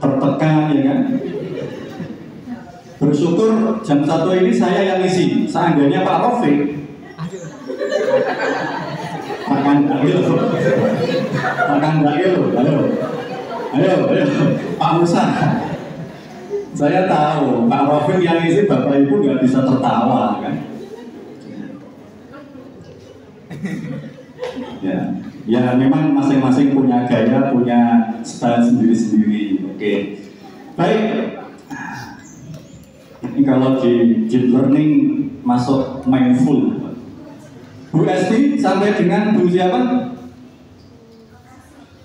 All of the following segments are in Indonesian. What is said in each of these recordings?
tertekan ya kan. Bersyukur jam 1 ini saya yang isi. Seandainya Pak Rafiq makan daging loh. Makan daging loh. Ayo Pak Musa. Saya tahu Pak Rafiq yang isi, Bapak Ibu nggak bisa tertawa kan. Ya memang masing-masing punya gaya, punya style sendiri-sendiri. Oke. Baik. Ini kalau di deep learning masuk mindful. Bu Esti sampai dengan Bu siapa?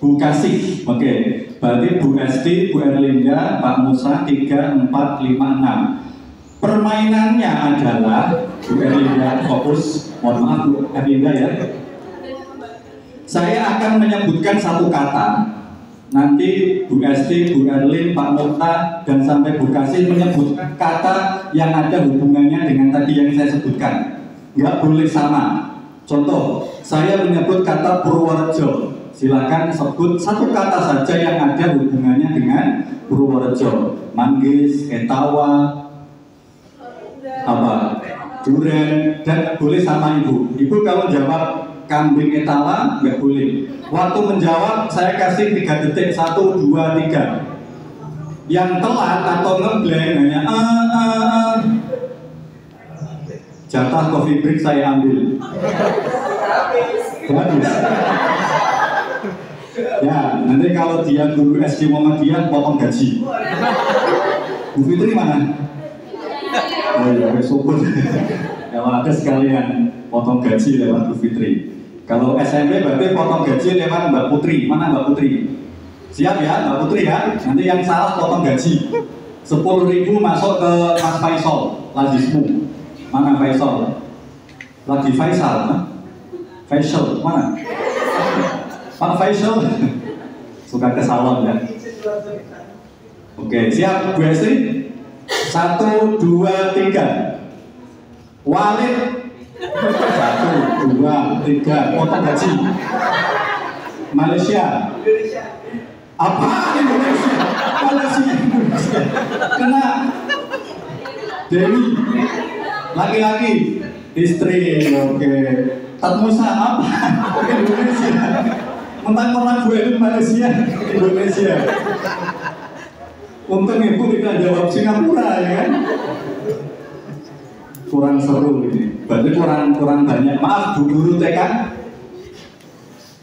Bu Kasih. Oke. Berarti Bu Esti, Bu Erlinda, Pak Musa 3, 4, 5, 6. Permainannya adalah Bu Erlinda fokus. Mohon maaf Bu Erlinda ya. Saya akan menyebutkan satu kata. Nanti Bu Esti, Bu Erlin, Pak Murta, dan sampai Bu Kasih menyebutkan kata yang ada hubungannya dengan tadi yang saya sebutkan. Nggak boleh sama. Contoh, saya menyebut kata Purworejo. Silakan sebut satu kata saja yang ada hubungannya dengan Purworejo. Manggis, Etawa, apa? Duren, dan boleh sama Ibu. Ibu kalau jawab kambing Etawa nggak boleh. Waktu menjawab saya kasih 3 detik, 1, 2, 3. Yang telat atau ngeblank hanya jatah coffee break saya ambil. Bagus. Ya, nanti kalau dia guru SD Muhammadiyah potong gaji. Bu Fitri mana? Oh iya, syukur. Kalau ada sekalian potong gaji lewat Bu Fitri. Kalau SMP berarti potong gaji lewat Mbak Putri. Mana Mbak Putri? Siap ya Mbak Putri ya. Nanti yang salah potong gaji. 10.000 masuk ke Mas Faisal, Lazismu. Mana Faisal? Lagi Faisal, nah? Faisal mana? Pak Faisal. Suka ke salon ya. Oke, siap Bu Esti? 1, 2, 3. Walid. 1, 2, 3. Potong gaji. Malaysia. Apa Indonesia? Malaysia. Kena. Dewi. Laki-laki. Istri. Oke. Tatmusa apa? Indonesia. Mentang-mentang gue itu Malaysia. Indonesia. Untung Ibu tidak jawab Singapura ya kan? Kurang seru ini. Berarti kurang banyak. Maaf Bu Guru TK.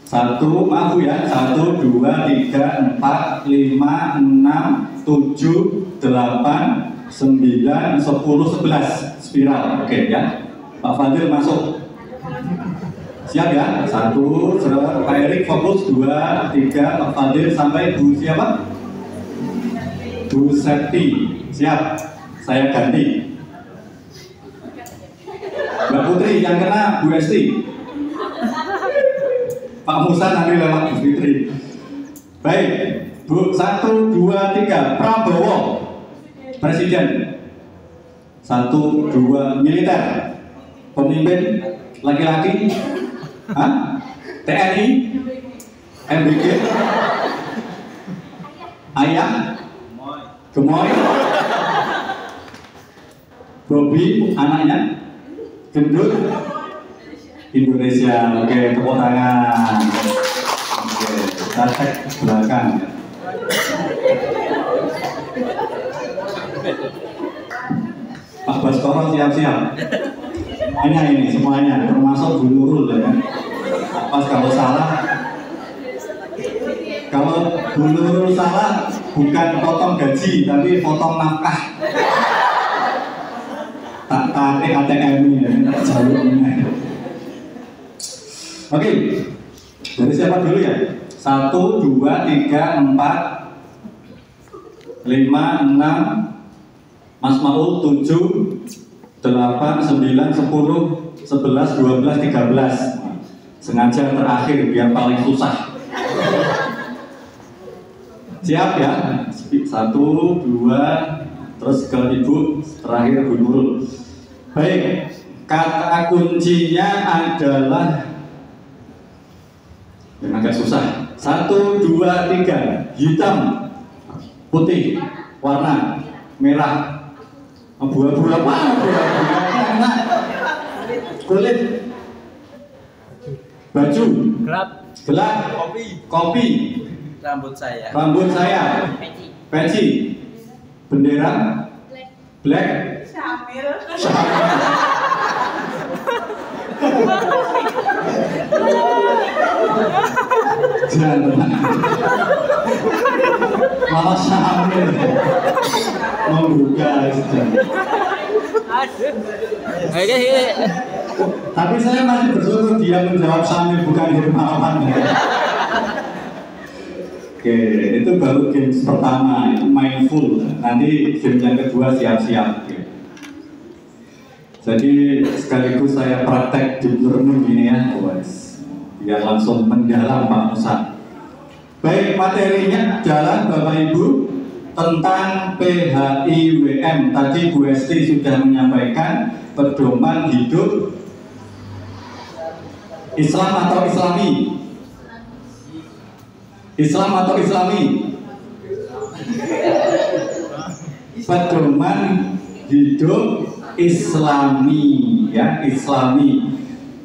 1, maaf Bu ya. 1, 2, 3, 4, 5, 6, 7, 8, 9, 10, 11. Spiral. Oke ya. Pak Fadil masuk. Siap ya. 1, Pak Erik fokus. 2, 3, Pak Fadil sampai Bu siapa? Bu Septi. Siap. Saya ganti. Mbak Putri yang kena Bu Esti. Pak Musa nanti lewat Bu Fitri. Baik, Bu 1, 2, 3. Prabowo Presiden. 1, 2. Militer. Pemimpin laki-laki. Hah? TNI. MBG. Ayah. Gemoy. Bobby anaknya. Gendut. Indonesia. Oke, tepuk tangan. Oke, kita cek belakang. Pak Baskoro siap-siap. Hanya ini semuanya, termasuk Bu Nurul ya. Pas kalau salah, kalau Bu Nurul salah bukan potong gaji, tapi potong nafkah. Tak tarik ATM-nya, jalurnya. Oke, dari siapa dulu ya? 1, 2, 3, 4, 5, 6, Mas Maul 7, 8, 9, 10, 11, 12, 13. Sengaja terakhir biar paling susah. Siap ya? 1, 2, terus ke Ibu, terakhir Bu Nurul. Baik, kata kuncinya adalah yang agak susah. 1, 2, 3. Hitam. Putih, warna merah, abu-abu apa? Enak. Kulit, baju, gelap, kopi, Rambut saya. Peci, bendera, black, Syamil. jangan malah Syamil membuka tapi saya masih bersyukur dia menjawab Syamil bukan Hermawan. Oke, itu baru game pertama, itu mindful. Nanti game yang kedua siap-siap. Jadi sekaligus saya praktek deep learning ini ya, biar langsung mendalam Pak Musa. Baik, materinya jalan Bapak Ibu tentang PHIWM. Tadi Bu Esti sudah menyampaikan pedoman hidup Islam atau Islami. Islam atau Islami? Pedoman hidup Islami, ya, Islami.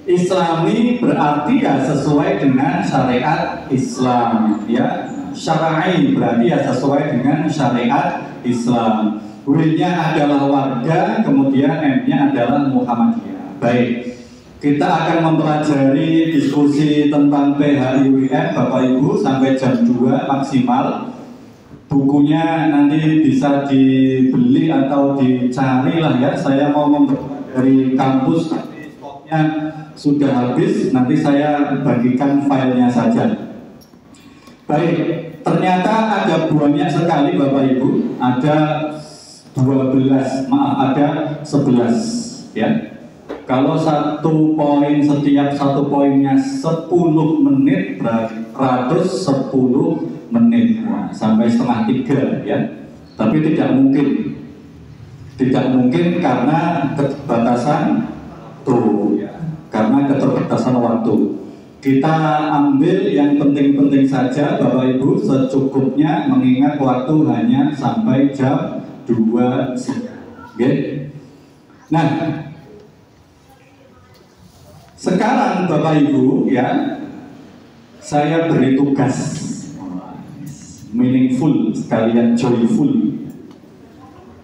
Islami berarti ya sesuai dengan syariat Islam, ya. Syar'i berarti ya sesuai dengan syariat Islam. W-nya adalah warga, kemudian M-nya adalah Muhammadiyah. Baik. Kita akan mempelajari diskusi tentang PHIWM Bapak Ibu sampai jam 2 maksimal. Bukunya nanti bisa dibeli atau dicari lah ya. Saya mau membawa dari kampus, tapi stoknya sudah habis. Nanti saya bagikan filenya saja. Baik, ternyata ada banyak sekali Bapak Ibu. Ada 11 ya. Kalau satu poin, setiap satu poinnya 10 menit berarti 110 menit, nah, sampai setengah 3 ya. Tapi tidak mungkin karena keterbatasan ya. Karena keterbatasan waktu. Kita ambil yang penting-penting saja Bapak Ibu secukupnya, mengingat waktu hanya sampai jam 2 siang. Okay? Nah, sekarang Bapak Ibu ya, saya beri tugas meaningful sekalian joyful.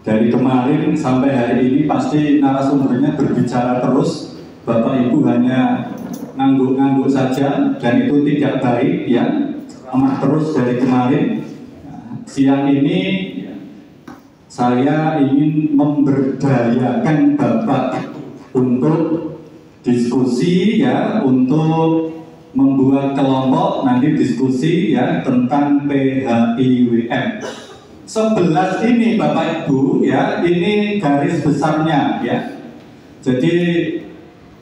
Dari kemarin sampai hari ini pasti narasumbernya berbicara terus, Bapak Ibu hanya ngangguk-ngangguk saja, dan itu tidak baik ya. Amat terus dari kemarin. Siang ini saya ingin memberdayakan Bapak untuk diskusi ya, untuk membuat kelompok nanti diskusi ya tentang PHIWM. 11 ini Bapak Ibu ya, ini garis besarnya ya. Jadi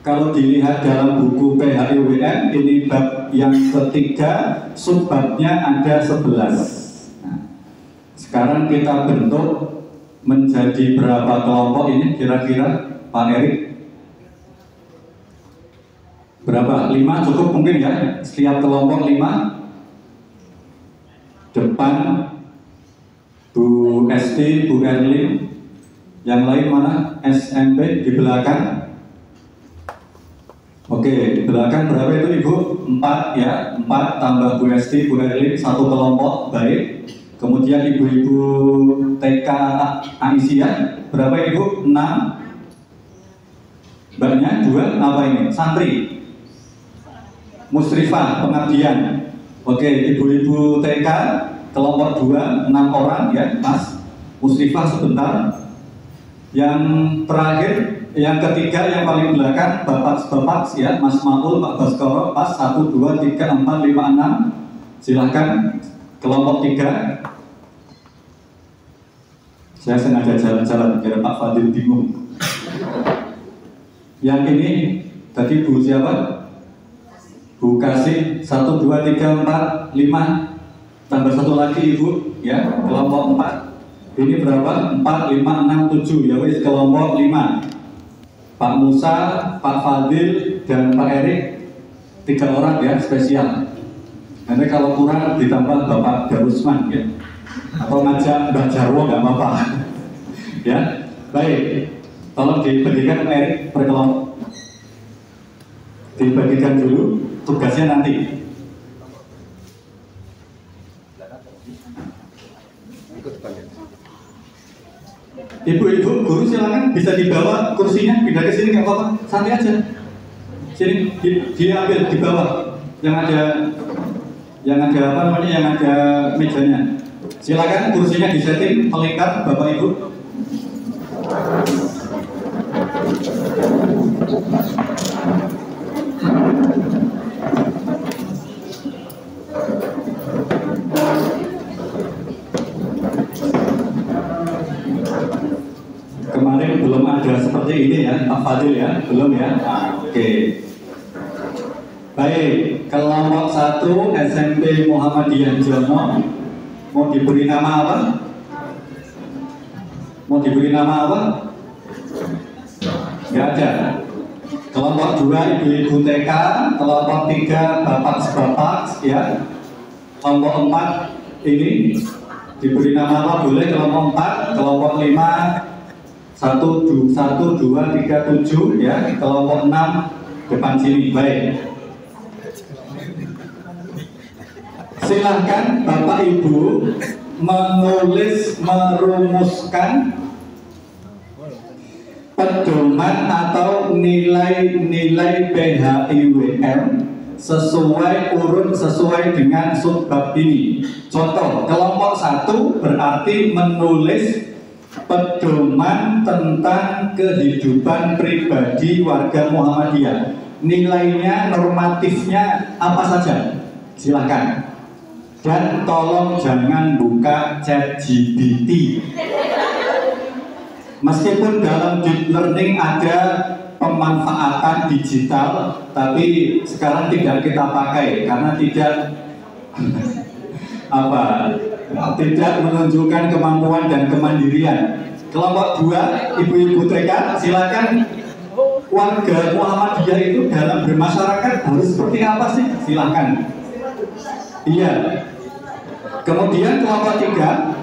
kalau dilihat dalam buku PHIWM, ini bab yang ketiga, subbabnya ada 11. Nah, sekarang kita bentuk menjadi berapa kelompok ini kira-kira Pak Erik? Berapa? 5 cukup mungkin ya? Setiap kelompok 5. Depan Bu Esti, Bu Erlin. Yang lain mana? SMP di belakang. Oke, di belakang berapa itu Ibu? 4 ya, 4 tambah Bu Esti, Bu Erlin, 1 kelompok, baik. Kemudian ibu-ibu TK Aisyah, berapa Ibu? 6. Mbaknya 2, apa ini? Santri Musrifah, pengabdian. Oke, ibu-ibu TK kelompok 2, 6 orang ya, Mas. Musrifah sebentar. Yang terakhir, yang ketiga, yang paling belakang, Bapak ya, Mas Maul, Pak Baskoro, pas 1, 2, 3, 4, 5, 6. Silahkan kelompok 3. Saya sengaja jalan-jalan biar Pak Fadil bingung. Yang ini tadi Bu siapa? Bu Kasih. 1, 2, 3, 4, 5. Tambah 1 lagi Ibu ya, kelompok 4. Ini berapa? 4, 5, 6, 7 ya wis, kelompok 5. Pak Musa, Pak Fadil, dan Pak Erik, 3 orang ya spesial. Nanti kalau kurang ditambah Bapak Darusman ya. atau ngajak Mbak Jarwo nggak apa-apa. Ya, baik. Tolong dibagikan Erik berkelompok. Dibagikan dulu, tugasnya nanti. Ibu-ibu guru silakan bisa dibawa kursinya, pindah ke sini nggak apa-apa, santai aja. Sini, diambil di bawah yang ada apa namanya, yang ada mejanya. Silakan kursinya disetting melingkar, Bapak Ibu. Kemarin belum ada seperti ini ya, Pak Fadil ya, belum ya. Oke. Baik, kelompok 1 SMP Muhammadiyah Jono mau diberi nama apa? Mau diberi nama apa? Nggak ada. Kelompok 2 ibu-ibu TK, kelompok 3 bapak-bapak ya. Kelompok 4 ini diberi nama apa? Boleh kelompok 4, kelompok 5 1, 2, 3, 7 ya, kelompok 6 depan sini. Baik, silahkan Bapak Ibu merumuskan pedoman atau nilai-nilai PHIWM sesuai urut sesuai dengan subbab ini. Contoh, kelompok 1 berarti menulis pedoman tentang kehidupan pribadi warga Muhammadiyah. Nilainya, normatifnya apa saja? Silakan. Dan tolong jangan buka ChatGPT. Meskipun dalam deep learning ada pemanfaatan digital, tapi sekarang tidak kita pakai karena tidak tidak menunjukkan kemampuan dan kemandirian. Kelompok 2 ibu-ibu TK, silakan. Warga Muhammadiyah itu dalam bermasyarakat harus seperti apa sih? Silakan. Iya. Kemudian kelompok 3,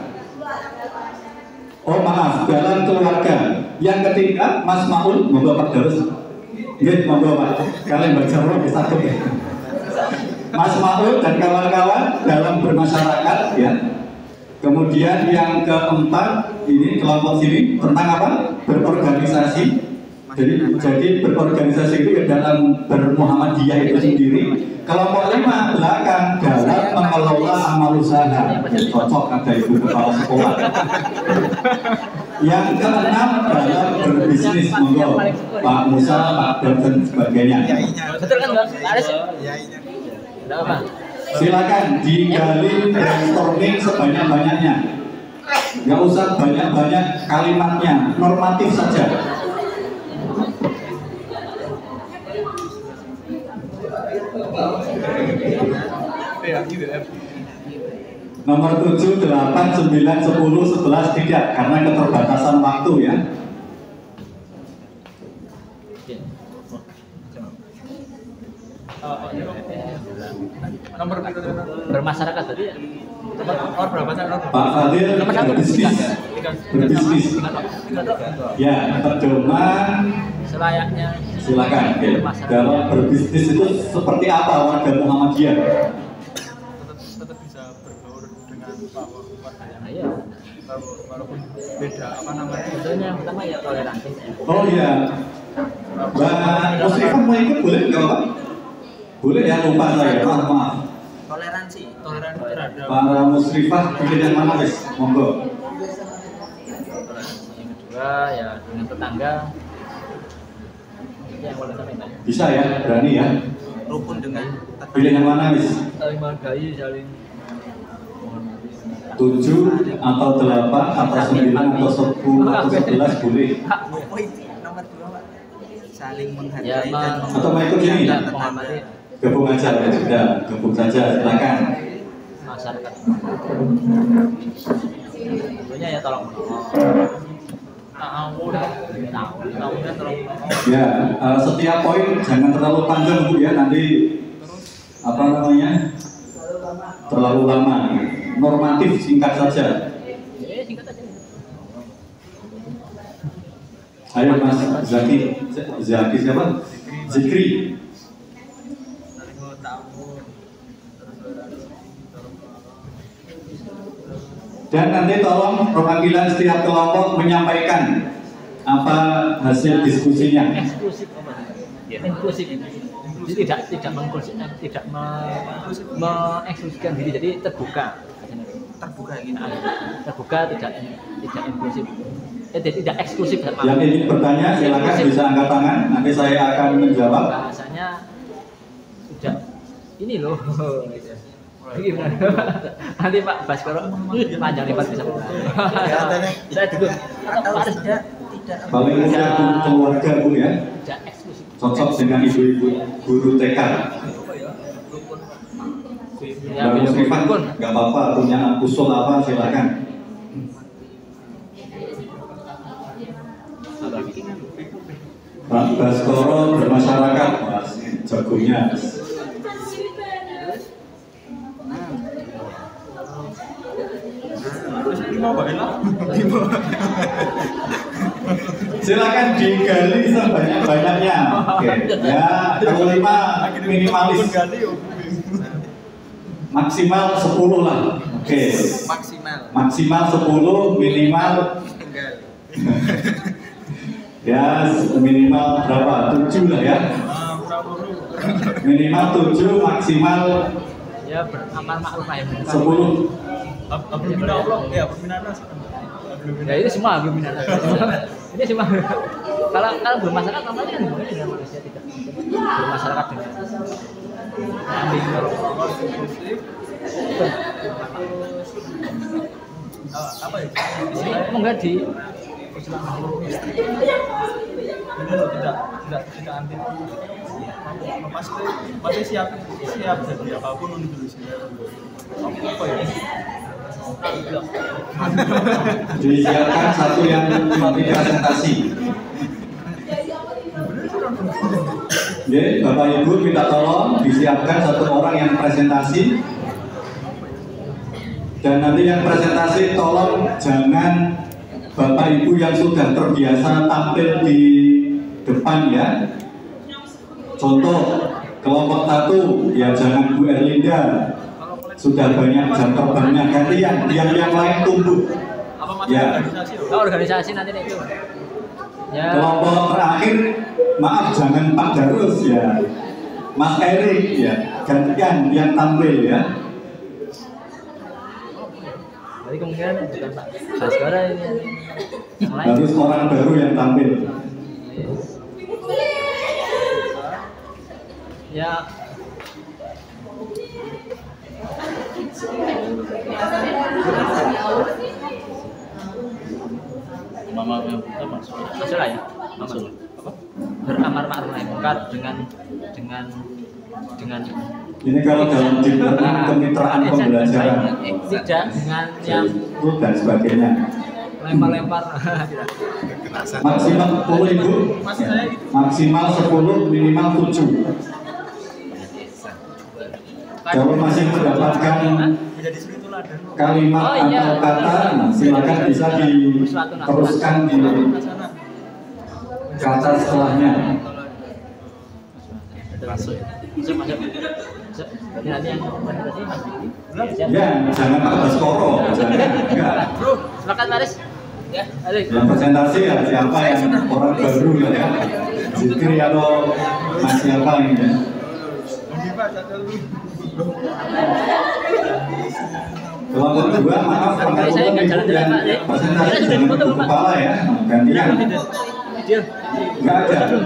oh maaf, dalam keluarga. Yang ketiga, Mas Maul, monggo Pak Darus. Nggih, monggo Pak. Kalian baca roh bisa ya. Mas Maul dan kawan-kawan dalam bermasyarakat ya. Kemudian yang keempat ini kelompok sini tentang apa? Berorganisasi. Jadi berorganisasi itu ya dalam bermuhammadiyah itu sendiri. Kelompok 5 belakang dalam mengelola amal usaha. Cocok ada ibu kepala sekolah. Yang keenam dalam berbisnis, monggo Pak Musa, Pak dan sebagainya. Betul kan Bang? Aris? Silakan digali brainstorming sebanyak-banyaknya. Nggak usah banyak-banyak kalimatnya, normatif saja. Nomor 7, 8, 9, 10, 11 tidak karena keterbatasan waktu ya. Nomor bermasyarakat tadi ya? Nomor berapa? Pak Fadil berbisnis. Ya, pedoman selayaknya. Silakan. Ya. Dalam berbisnis itu seperti apa warga Muhammadiyah? Tetap bisa berbaur dengan warga. Iya. Walaupun beda apa namanya? Contohnya yang pertama ya toleransi. Oh iya. Mbak Musrifah mau ikut boleh nggak Pak? Boleh ya, lupa saya. Maaf. Toleransi terhadap Para Musrifah pilih yang mana guys? Monggo. Yang kedua ya dengan tetangga. Yang boleh sampai Bisa ya, berani ya. rukun dengan Pilih yang mana guys? saling menghargai, saling 7 atau 8 atau 9 atau 10 atau 11 boleh. nomor 2 Pak. Saling menghargai ya, dan Atau mau ikut ini? menghormati Gabung aja ya sudah, gabung saja silakan. masyarakat. Tentunya ya tolong menolong. Tahu tolong. Ya, setiap poin jangan terlalu panjang Bu ya, nanti apa namanya terlalu lama. normatif singkat saja. Singkat aja. Ayo Mas Zaki siapa? Zikri. Dan nanti tolong perwakilan setiap kelompok menyampaikan apa hasil diskusinya. Eksklusif apa? Inklusif. Jadi tidak mengklusif, tidak mengeksklusifkan diri, jadi terbuka. Terbuka gitu. Terbuka, tidak inklusif. Tidak eksklusif. Yang ingin bertanya silakan bisa angkat tangan. Nanti saya akan menjawab. Bahasanya sudah ini loh. Gimana? Nanti Pak Baskoro panjang lebar bisa. Saya dulu. Tidak. Paling mudah keluarga Bu ya. Tidak eksklusif. Cocok dengan ibu-ibu guru TK. Ya, Bagus Rifan, nggak apa-apa punya usul apa silakan. Pak Baskoro bermasyarakat, Mas jagonya. Silakan digali sebanyak-banyaknya. Oke, ya kalau 5 minimalis. Maksimal 10 lah. Oke. Maksimal 10, minimal Tinggal. ya minimal berapa? 7 lah ya. Minimal 7, maksimal Ya beramar makruf ya. 10. Ya itu semua belum minat. Ini semua. Kalau bermasyarakat namanya kan hubungannya dengan manusia, tidak bermasyarakat dengan ambing. Apa ya? Ini enggak di tidak anti pasti siap jadi apapun untuk apa ya Disiapkan satu yang nanti presentasi. Oke, Bapak Ibu minta tolong disiapkan satu orang yang presentasi. Dan nanti yang presentasi tolong jangan Bapak Ibu yang sudah terbiasa tampil di depan ya. Contoh kelompok 1 ya jangan Bu Erlinda. Sudah banyak jam terbangnya, gantian yang lain tumbuh. Ya. organisasi nanti itu. Ya. Kelompok terakhir, maaf jangan Pak Darus ya, Mas Erik ya, gantian yang tampil ya. Jadi kemungkinan bukan Pak Baskoro ini yang lain. Harus orang baru yang tampil. Ya. mama yang masuk Masalah ya. masuk Apa? Beramar ma'ruf nahi munkar dengan Ini kalau dalam kemitraan pembelajaran tidak dengan yang dan sebagainya. lempar-lempar. Maksimal 10 Ibu, maksimal 10, minimal 7. Kalau masih mendapatkan kalimat atau kata, silakan bisa diteruskan di kata setelahnya. Masuk. Nanti yang presentasi Mas Diki. Ya, jangan Pak Baskoro, jangan. Enggak. Bro, silakan Maris. Ya, Alik. Yang presentasi ya siapa yang orang baru ya, Zikri atau Mas siapa ini ya. Kelompok 2, maaf Saya nggak jalan yang Pak. presentasi Sudah jangan dipoto, duduk Pak. kepala ya, gantian. Video. Enggak ada.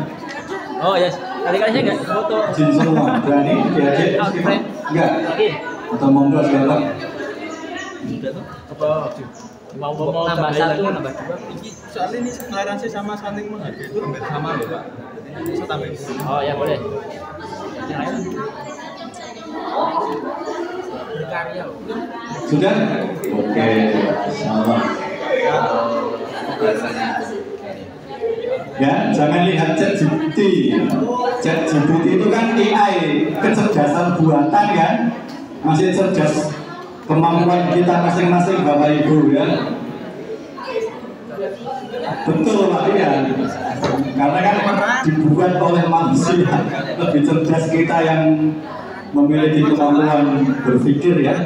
Oh ya, kali-kali saya nggak foto. Izin semua, berani diajak istimewa? Enggak. Lagi. Atau monggo siapa? Apa? Mau nambah 1, nambah 2. soalnya ini toleransi sama saling menghargai itu hampir sama loh Pak. Saya tambahin. Oh ya boleh. Yang lain? Berkarya. Sudah? Oke, salah. Ya, jangan lihat ChatGPT. ChatGPT itu kan AI, kecerdasan buatan kan, masih cerdas kemampuan kita masing-masing Bapak Ibu ya. Betul Pak ya. Karena kan dibuat oleh manusia, lebih cerdas kita yang memiliki kemampuan berpikir ya.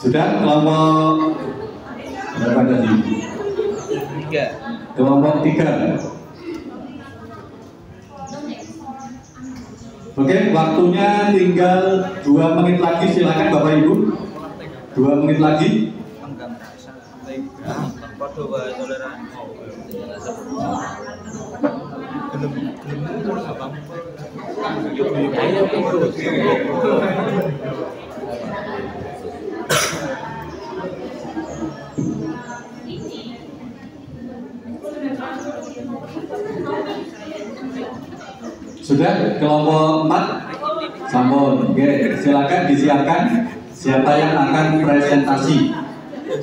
Sudah kelompok berapa tadi? 3. Kelompok 3. Oke, waktunya tinggal 2 menit lagi, silakan Bapak Ibu. 2 menit lagi. Sudah kelompok 4 sampun. Oke, silakan disiapkan siapa yang akan presentasi.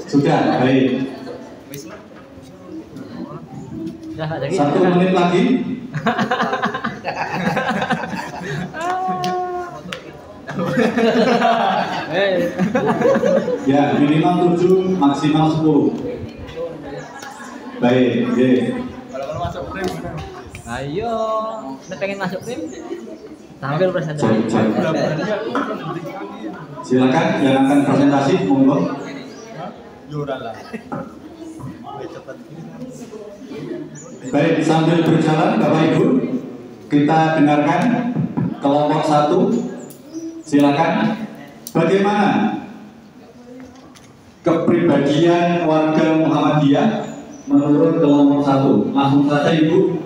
Sudah, baik. 1 menit lagi. Ya, minimal 7, maksimal 10. Baik, oke. Ayo, udah pengen masuk tim? Tampil presentasi. Silakan yang akan presentasi, monggo. Baik, sambil berjalan Bapak Ibu, kita dengarkan kelompok 1. Silakan. Bagaimana kepribadian warga Muhammadiyah menurut kelompok 1? Langsung saja Ibu.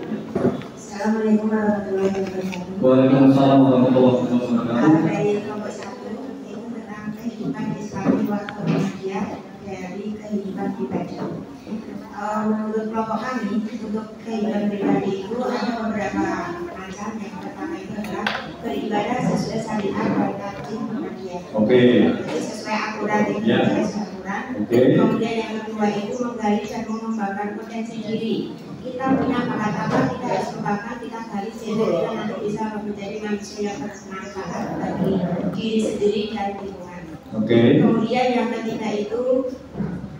Assalamualaikum warahmatullahi wabarakatuh. Waalaikumsalam warahmatullahi wabarakatuh. Dari kelompok 1 itu tentang kehidupan Islami warga Muhammadiyah dari kehidupan pribadi. Menurut kelompok kami, untuk kehidupan pribadi itu ada beberapa macam. Yang pertama itu adalah beribadah sesuai syariat dan takdir Muhammadiyah. Oke. Jadi sesuai aturan itu Ya. sesuai aturan. Oke. Kemudian yang kedua itu menggali dan mengembangkan potensi diri. Kita punya bakat apa, kita harus kembangkan, kita gali sehingga kita nanti bisa menjadi manusia yang bermanfaat bagi diri sendiri dan lingkungan. Oke. Kemudian yang ketiga itu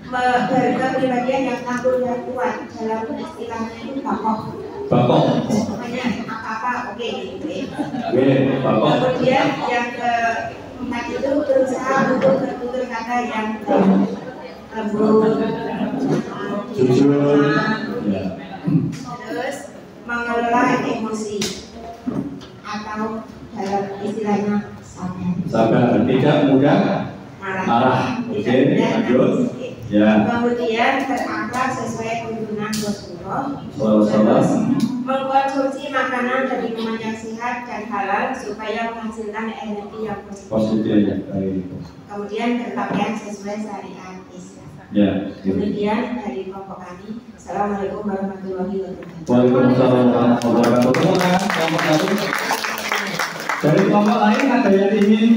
berkepribadian yang tangguh dan kuat. Dalam istilahnya itu bakoh. Bapak. Pokoknya apa-apa oke gitu ya. Oke, Bapak. Kemudian yang keempat itu berusaha untuk bertutur kata yang lembut, Jujur. Ya. terus mengelola emosi atau dalam istilahnya sabar. Sabar, tidak mudah Marah. marah. Oke, lanjut. Ya. Kemudian berakhlak sesuai tuntunan Rasulullah. Salam. Mengkonsumsi makanan dan minuman yang sehat dan halal supaya menghasilkan energi yang positif. Positif ya, baik. Kemudian berpakaian sesuai syariat Islam. Ya. Kemudian dari kelompok kami, Assalamualaikum warahmatullahi wabarakatuh. Waalaikumsalam warahmatullahi wabarakatuh. Kelompok 1. Dari kelompok lain ada yang ingin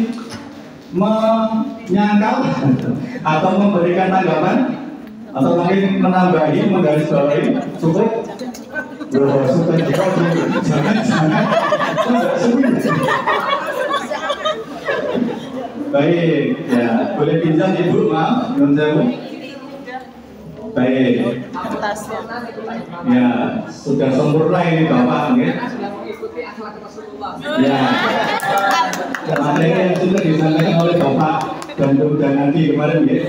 menyangkal atau memberikan tanggapan atau mungkin menambahi, menggarisbawahi? Cukup? Loh, sudah cukup. Jangan. Baik, ya boleh pinjam Ibu, maaf, belum jauh. Baik. Ya, sudah sempurna ini Bapak, ya. Ya. Materi yang sudah disampaikan oleh Bapak dan Nabi kemarin ya,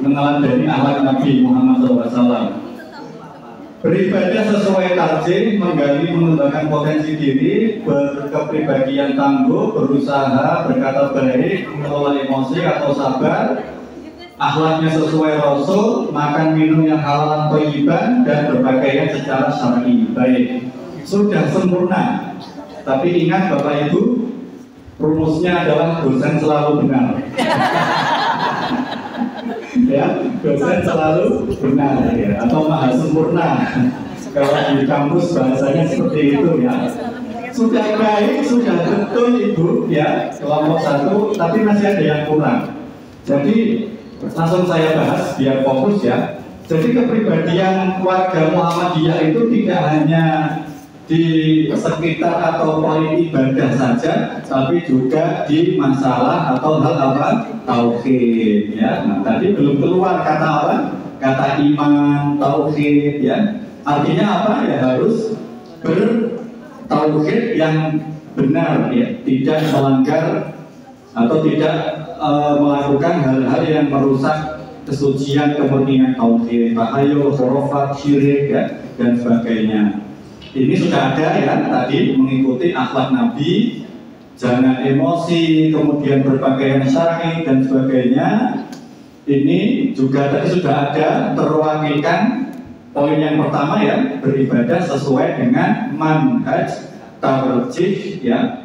meneladani akhlak Nabi Muhammad SAW. Beribadah sesuai takdir, menggali mengembangkan potensi diri, berkepribadian tangguh, berusaha, berkata baik, mengelola emosi atau sabar, akhlaknya sesuai Rasul, makan minum yang halal thayyiban, dan berpakaian secara syar'i. Baik, sudah sempurna. Tapi ingat Bapak Ibu, rumusnya adalah dosen selalu benar. Ya, dosen selalu benar ya, atau maha sempurna. Kalau di kampus bahasanya seperti itu ya. Sudah baik, sudah betul Ibu ya, kelompok 1, tapi masih ada yang kurang. Jadi langsung saya bahas biar fokus ya. Jadi kepribadian warga Muhammadiyah itu tidak hanya di sekitar atau poin ibadah saja, tapi juga di masalah atau hal apa? Tauhid, ya. Nah, tadi belum keluar kata apa? Kata iman, tauhid, ya. Artinya apa? Ya harus bertauhid yang benar, ya, tidak melanggar atau tidak melakukan hal-hal yang merusak kesucian kemurnian tauhid, tahayul, khurafat, syirik, ya, dan sebagainya. Ini sudah ada ya tadi, mengikuti akhlak Nabi, jangan emosi, kemudian berpakaian syar'i dan sebagainya. Ini juga tadi sudah ada terwakilkan poin yang pertama ya, beribadah sesuai dengan manhaj tarjih, ya.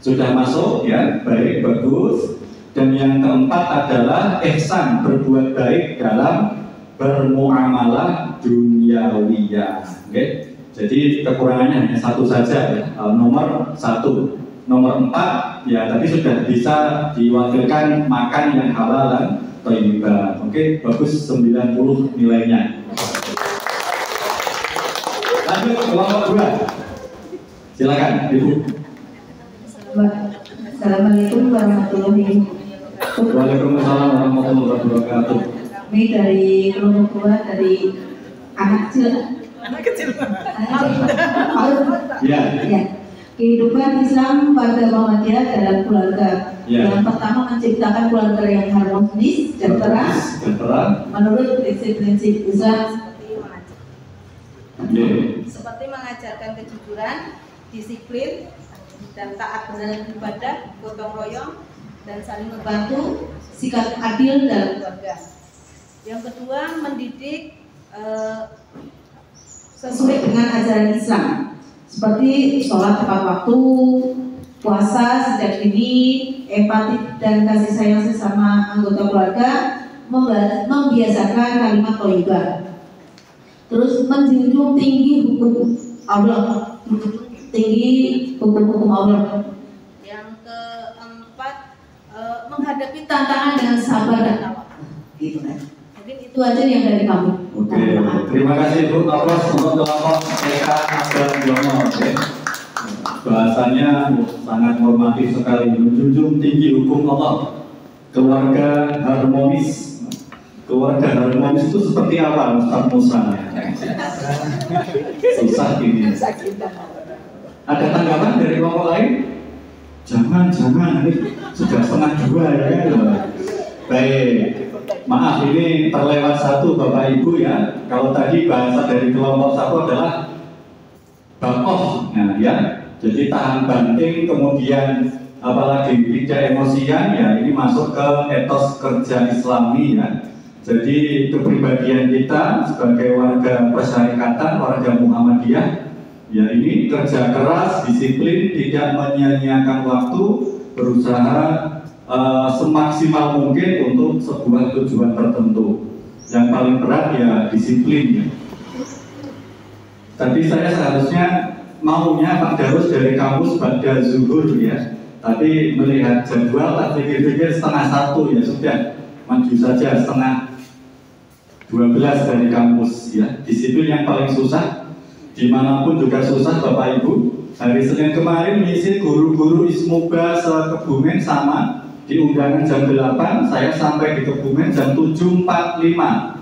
Sudah masuk ya, baik, bagus. Dan yang keempat adalah ihsan, berbuat baik dalam bermuamalah duniawiyah. Oke. Jadi kekurangannya hanya satu saja, ya. Nomor 1. Nomor 4 ya tadi sudah bisa diwakilkan makan yang halal dan thayyibah. Oke, bagus, 90 nilainya. Lanjut kelompok 2. Silakan Ibu. Assalamualaikum warahmatullahi wabarakatuh. Waalaikumsalam warahmatullahi wabarakatuh. Kami dari kelompok 2 dari anak kecil. Ya. Ya. Kehidupan Islam pada Muhammadiyah dalam keluarga. Ya. Yang pertama menciptakan keluarga yang harmonis, sejahtera, menurut prinsip-prinsip Islam seperti mengajarkan kejujuran, disiplin, dan taat dalam ibadah, gotong royong, dan saling membantu, sikap adil dalam keluarga. Yang kedua, mendidik sesuai dengan ajaran Islam, seperti sholat tepat waktu, puasa sejak dini, empati dan kasih sayang sesama anggota keluarga, membiasakan kalimat thayyibah. Terus menjunjung tinggi hukum Allah, tinggi hukum-hukum Allah. Yang keempat, menghadapi Tantangan dengan sabar dan tawakal. Gitu kan. Mungkin itu aja yang dari kamu. Oke, terima kasih Bu. Aplaus untuk kelompok TK Abdul Jono. Oke. Bahasanya sangat normatif sekali, menjunjung tinggi hukum Allah. Keluarga harmonis. Keluarga harmonis itu seperti apa, Ustaz Musa? Susah ini. Ada tanggapan dari kelompok lain? Jangan, ini sudah setengah 2 ya. Baik. Maaf, ini terlewat satu Bapak Ibu ya. Kalau tadi bahasa dari kelompok 1 adalah bakoh, nah, ya. Jadi tahan banting, kemudian apalagi tidak emosian ya. Ini masuk ke etos kerja Islami ya. Jadi kepribadian kita sebagai warga persyarikatan, warga Muhammadiyah, ya ini kerja keras, disiplin, tidak menyia-nyiakan waktu, berusaha semaksimal mungkin untuk sebuah tujuan tertentu. Yang paling berat ya disiplin ya. Tadi saya seharusnya maunya Pak Darus dari kampus pada zuhur ya. Tadi melihat jadwal, tak pikir-pikir 12:30 ya sudah, maju saja 11:30 dari kampus ya. Disiplin yang paling susah, dimanapun juga susah Bapak Ibu. Hari Senin kemarin misi guru-guru Ismuba se-Kebumen sama. Di undangan jam 8, saya sampai di Kebumen jam 7.45.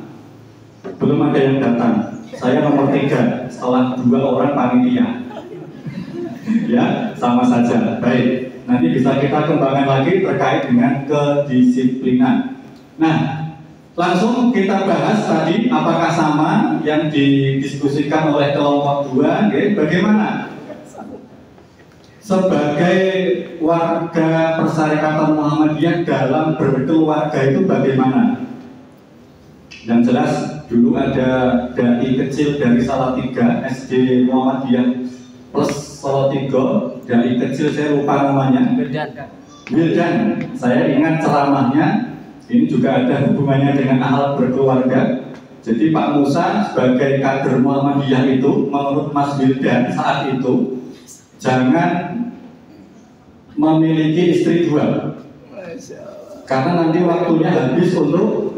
Belum ada yang datang. Saya nomor 3 setelah 2 orang panitia. Ya, sama saja. Baik, nanti bisa kita kembangkan lagi terkait dengan kedisiplinan. Nah, langsung kita bahas tadi apakah sama yang didiskusikan oleh kelompok 2, okay? Bagaimana sebagai warga persyarikatan Muhammadiyah dalam berkeluarga itu bagaimana? Yang jelas dulu ada dai kecil dari Salatiga, SD Muhammadiyah plus Salatiga, dai kecil saya lupa namanya. Wildan. Saya ingat ceramahnya. Ini juga ada hubungannya dengan akhlak berkeluarga. Jadi Pak Musa sebagai kader Muhammadiyah itu menurut Mas Wildan saat itu jangan memiliki istri 2. Karena nanti waktunya habis untuk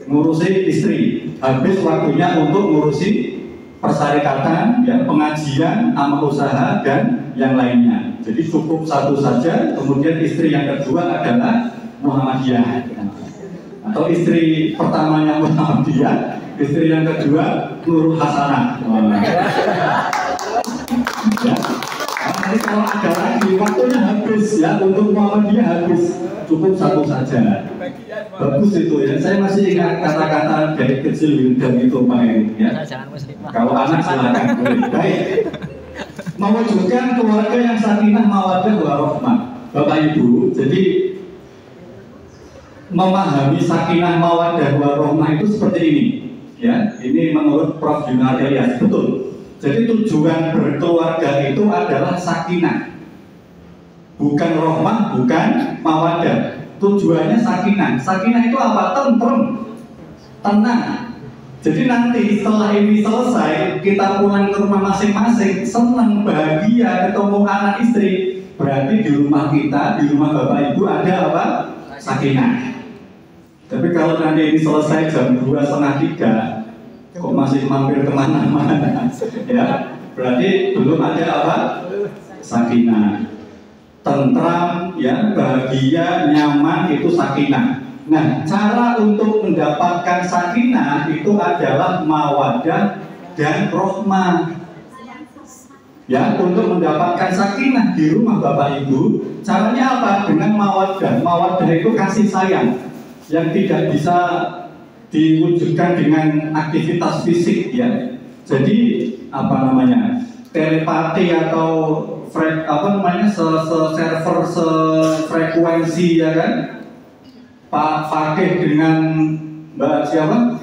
ngurusi istri, habis waktunya untuk ngurusi persyarikatan, ya, pengajian, amal usaha dan yang lainnya. Jadi cukup satu saja. Kemudian istri yang kedua adalah Muhammadiyah, atau istri pertamanya Muhammadiyah, istri yang kedua Nurul Hasanah. Ya. Nanti kalau ada lagi waktunya habis, ya, untuk Muhammadiyah habis, cukup satu saja. Bagus itu, ya. Saya masih ingat kata-kata dari kecil Wildan itu, Pak Erik, ya. Kalau anak silakan boleh. Baik. Mewujudkan keluarga yang sakinah mawaddah warahmah. Bapak Ibu, jadi memahami sakinah mawaddah warahmah itu seperti ini, ya. Ini menurut Prof. Junadi Ilyas, betul. Jadi tujuan berkeluarga itu adalah sakinah, bukan rahmah, bukan mawaddah. Tujuannya sakinah. Sakinah itu apa? Tentrem, tenang. Jadi nanti setelah ini selesai, kita pulang ke rumah masing-masing, senang, bahagia, ketemu anak istri. Berarti di rumah kita, di rumah Bapak Ibu ada apa? Sakinah. Tapi kalau nanti ini selesai jam 2:30, kok masih mampir kemana-mana, ya, berarti belum ada apa? Sakinah. Tentram, ya, bahagia, nyaman, itu sakinah. Nah, cara untuk mendapatkan sakinah itu adalah mawaddah dan rahmah. Ya, untuk mendapatkan sakinah di rumah Bapak Ibu, caranya apa? Dengan mawaddah. Mawaddah itu kasih sayang yang tidak bisa diwujudkan dengan aktivitas fisik, ya. Jadi apa namanya, telepati atau server sefrekuensi, ya kan? Pak Fakih dengan Mbak siapa?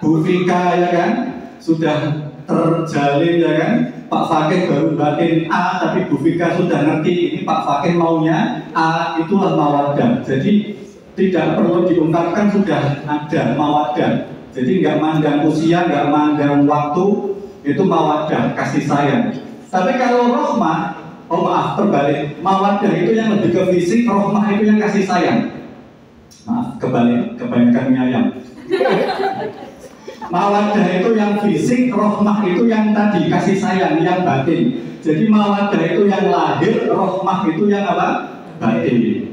Bu Vika, ya kan? Sudah terjalin, ya kan? Pak Fakih baru batin A, tapi Bu Vika sudah ngerti ini Pak Fakih maunya A, itulah mawaddah. Jadi tidak perlu diungkapkan, sudah ada mawaddah. Jadi nggak mandang usia, nggak mandang waktu, itu mawaddah, kasih sayang. Tapi kalau rahmah, oh maaf, terbalik, mawaddah itu yang lebih ke fisik, rahmah itu yang kasih sayang. Maaf, kebalik, kebanyakan mie ayam. Mawaddah itu yang fisik, rahmah itu yang tadi, kasih sayang, yang batin. Jadi mawaddah itu yang lahir, rahmah itu yang apa? Batin.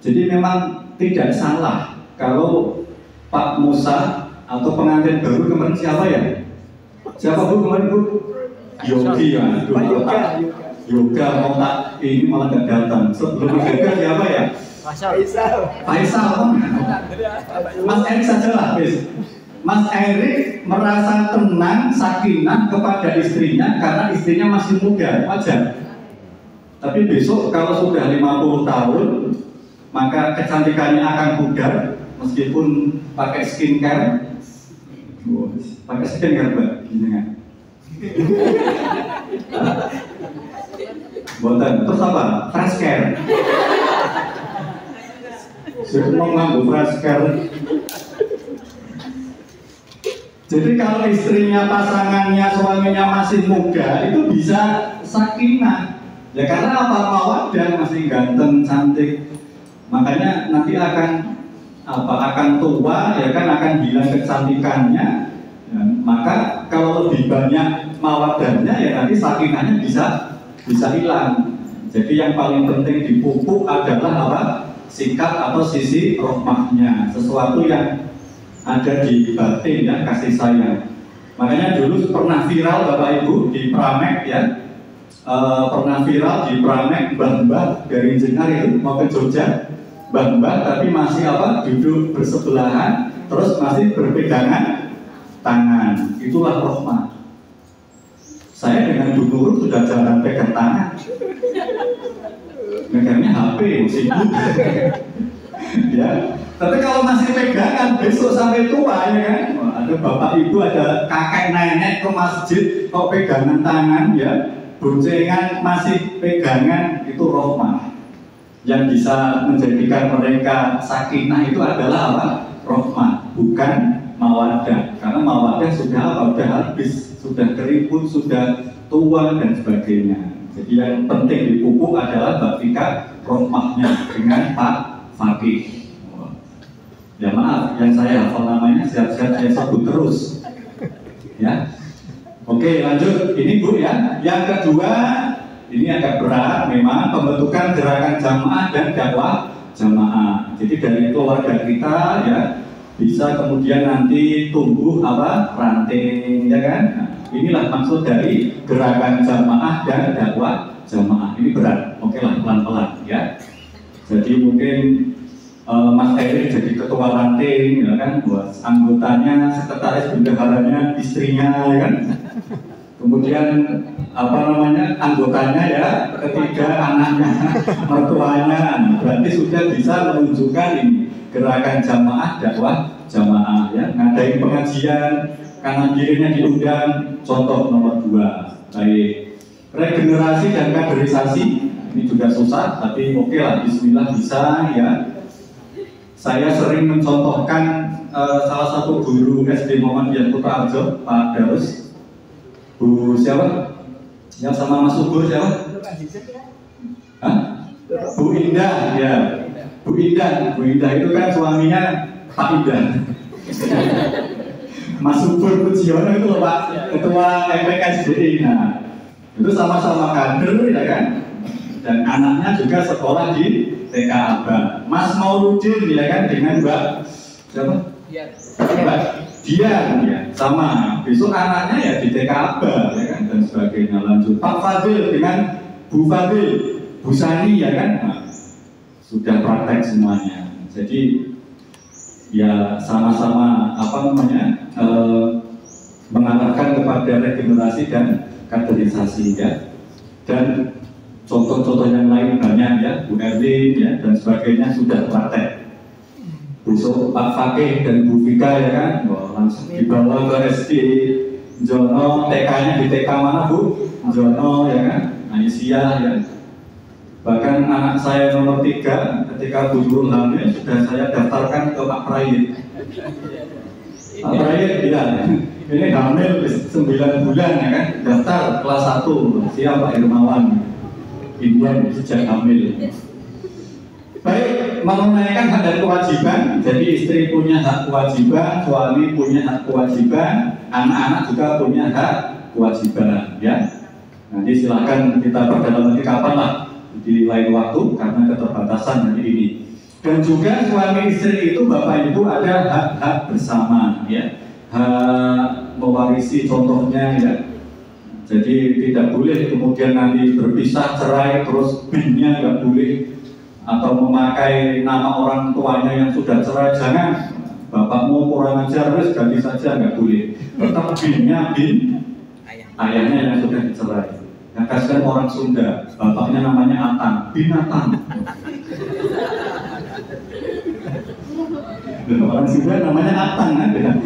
Jadi memang tidak salah kalau Pak Musa atau pengantin baru kemarin siapa ya? Siapa Bu kemarin Bu? Yogi, ya. Yoga mau tak ini malah nggak datang. Sebelum Yoga siapa ya? Faisal. Mas Erik saja lah, Mas Erik merasa tenang, sakinah kepada istrinya karena istrinya masih muda, wajar. Tapi besok kalau sudah 50 tahun, maka kecantikannya akan pudar meskipun pakai skincare. Pakai skincare, Mbak, gini kan? Boten, terus apa? Fresh care. Saya mau ngambil fresh care. Jadi kalau istrinya, pasangannya, suaminya masih muda, itu bisa sakinah. Ya karena apa? Mawaddah, masih ganteng, cantik. Makanya nanti akan tua, ya kan, akan hilang kecantikannya. Ya, maka kalau lebih banyak mawaddahnya, ya nanti sakinahnya bisa hilang. Jadi yang paling penting dipupuk adalah apa? Sikap atau sisi rahmahnya, sesuatu yang ada di batin, ya, kasih sayang. Makanya dulu pernah viral Bapak Ibu di Pramek, ya, pernah viral di Pramek, mbah-mbah dari Jengar itu mau ke Jogja, mbah-mbah tapi masih apa? Duduk bersebelahan, terus masih berpegangan tangan. Itulah rahmah. Saya dengan Bu Nurul sudah jarang pegang tangan. Megangnya HP, sibuk. Ya. Tapi kalau masih pegangan besok sampai tua, ya kan? Ada bapak ibu, ada kakek nenek ke masjid kok pegangan tangan, ya. Boncengan masih pegangan, itu rahmah. Yang bisa menjadikan mereka sakinah itu adalah apa? Rahmah, bukan mawaddah. Karena mawaddah sudah apa? Sudah habis, sudah keriput, sudah tua dan sebagainya. Jadi yang penting dipupuk adalah Mbak Vika rahmahnya dengan Pak Fakih. Ya maaf, yang saya hafal namanya siap-siap saya sebut terus. Ya. Oke, lanjut. Ini Bu ya. Yang kedua, ini agak berat memang, pembentukan gerakan jamaah dan dakwah jamaah. Jadi dari keluarga kita ya bisa kemudian nanti tumbuh apa? Ranting, ya kan? Nah, inilah maksud dari gerakan jamaah dan dakwah jamaah. Ini berat. Oke lah, pelan-pelan ya. Jadi mungkin Mas Eri jadi ketua ranting, ya kan, buat anggotanya, sekretaris bendaharanya, istrinya, ya kan. Kemudian apa namanya, anggotanya ya, ketiga anaknya, mertuanya, berarti sudah bisa menunjukkan ini gerakan jamaah dakwah jamaah ya, ngadain pengajian, kanan kirinya diundang, contoh nomor 2. Baik, regenerasi dan kaderisasi ini juga susah, tapi oke lah, bismillah bisa ya. Saya sering mencontohkan salah satu guru SD Muhammadiyah Kota Arjo, Pak Darus. Bu siapa? Yang sama Mas Subur siapa? Hah? Bu Indah, ya. Bu Indah itu kan suaminya Pak Indah. Mas Subur Pujiono itu loh Pak, Ketua MPKSDI. Nah, itu sama-sama kader ya kan? Dan anaknya juga sekolah di TK Aba. Mas Mauludin ya kan dengan Mbak siapa? Mbak Dian ya, sama. Besok anaknya ya di TK Aba ya kan, dan sebagainya. Lanjut Pak Fadil dengan Bu Fadil, Bu Sani ya kan. Nah, sudah praktek semuanya. Jadi ya sama-sama apa namanya mengarahkan kepada regenerasi dan kaderisasi ya. Dan contoh-contoh yang lain banyak ya, Bu Erwin ya dan sebagainya sudah praktek. Besok Pak Fakih dan Bu Vika ya kan, langsung dibawa ke SD Jono, TK-nya di TK mana Bu? Jono ya kan, Aisyah ya. Bahkan anak saya nomor 3 ketika Bu Nurul hamil sudah saya daftarkan ke Pak Prayit. Pak Prayit ya, ini hamil 9 bulan ya kan, daftar kelas 1, siap Pak Irmawan. Indian sejak hamil. Baik, menunaikan hak dan kewajiban. Jadi istri punya hak kewajiban, suami punya hak kewajiban, anak-anak juga punya hak kewajiban. Ya, nanti silahkan kita perdalam nanti kapan lah di lain waktu karena keterbatasan nanti ini. Dan juga suami istri itu bapak ibu ada hak-hak bersama. Ya, hak mewarisi contohnya ya. Jadi tidak boleh kemudian nanti berpisah cerai terus bin-nya nggak boleh, atau memakai nama orang tuanya yang sudah cerai, jangan. Bapakmu kurang ajar terus ganti saja, nggak boleh. Tetap bin-nya bin ayahnya yang sudah dicerai. Yang kasihan orang Sunda, bapaknya namanya Atang, binatang. Orang Sunda namanya Atang kan,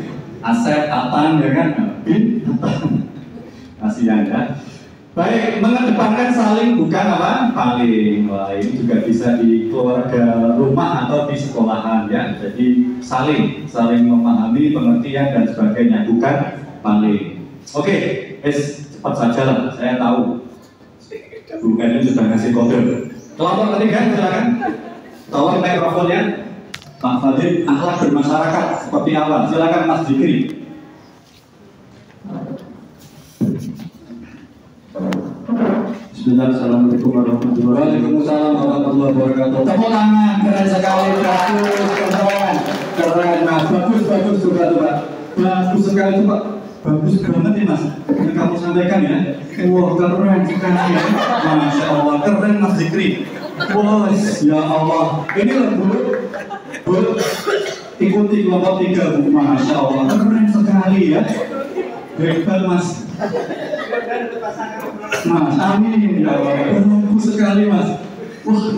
Asep Atang ya kan, bin Atang. Kasihan ya. Baik, mengedepankan saling bukan apa? Paling. Wah, ini juga bisa di keluarga rumah atau di sekolahan ya. Jadi saling memahami pengertian dan sebagainya, bukan paling. Oke, cepat saja lah. Saya tahu Bu Eni sudah ngasih kode. Kelompok ketiga silakan. Tolong mikrofonnya. Pak Fadil, akhlak bermasyarakat seperti apa? Silakan Mas Dikri. Assalamualaikum warahmatullahi wabarakatuh. Tepuk tangan, keren sekali, keren mas, bagus juga tuh Pak, bagus sekali tuh Pak, bagus banget nih Mas, yang kamu sampaikan ya, wah keren sekali ya, Masya Allah, keren Mas Zikri, wah ya Allah, ini loh Bu, ikuti kelompok 3 Bu, Masya Allah, keren sekali ya, hebat Mas. Mas, amin ya Allah, bagus sekali Mas. Wah,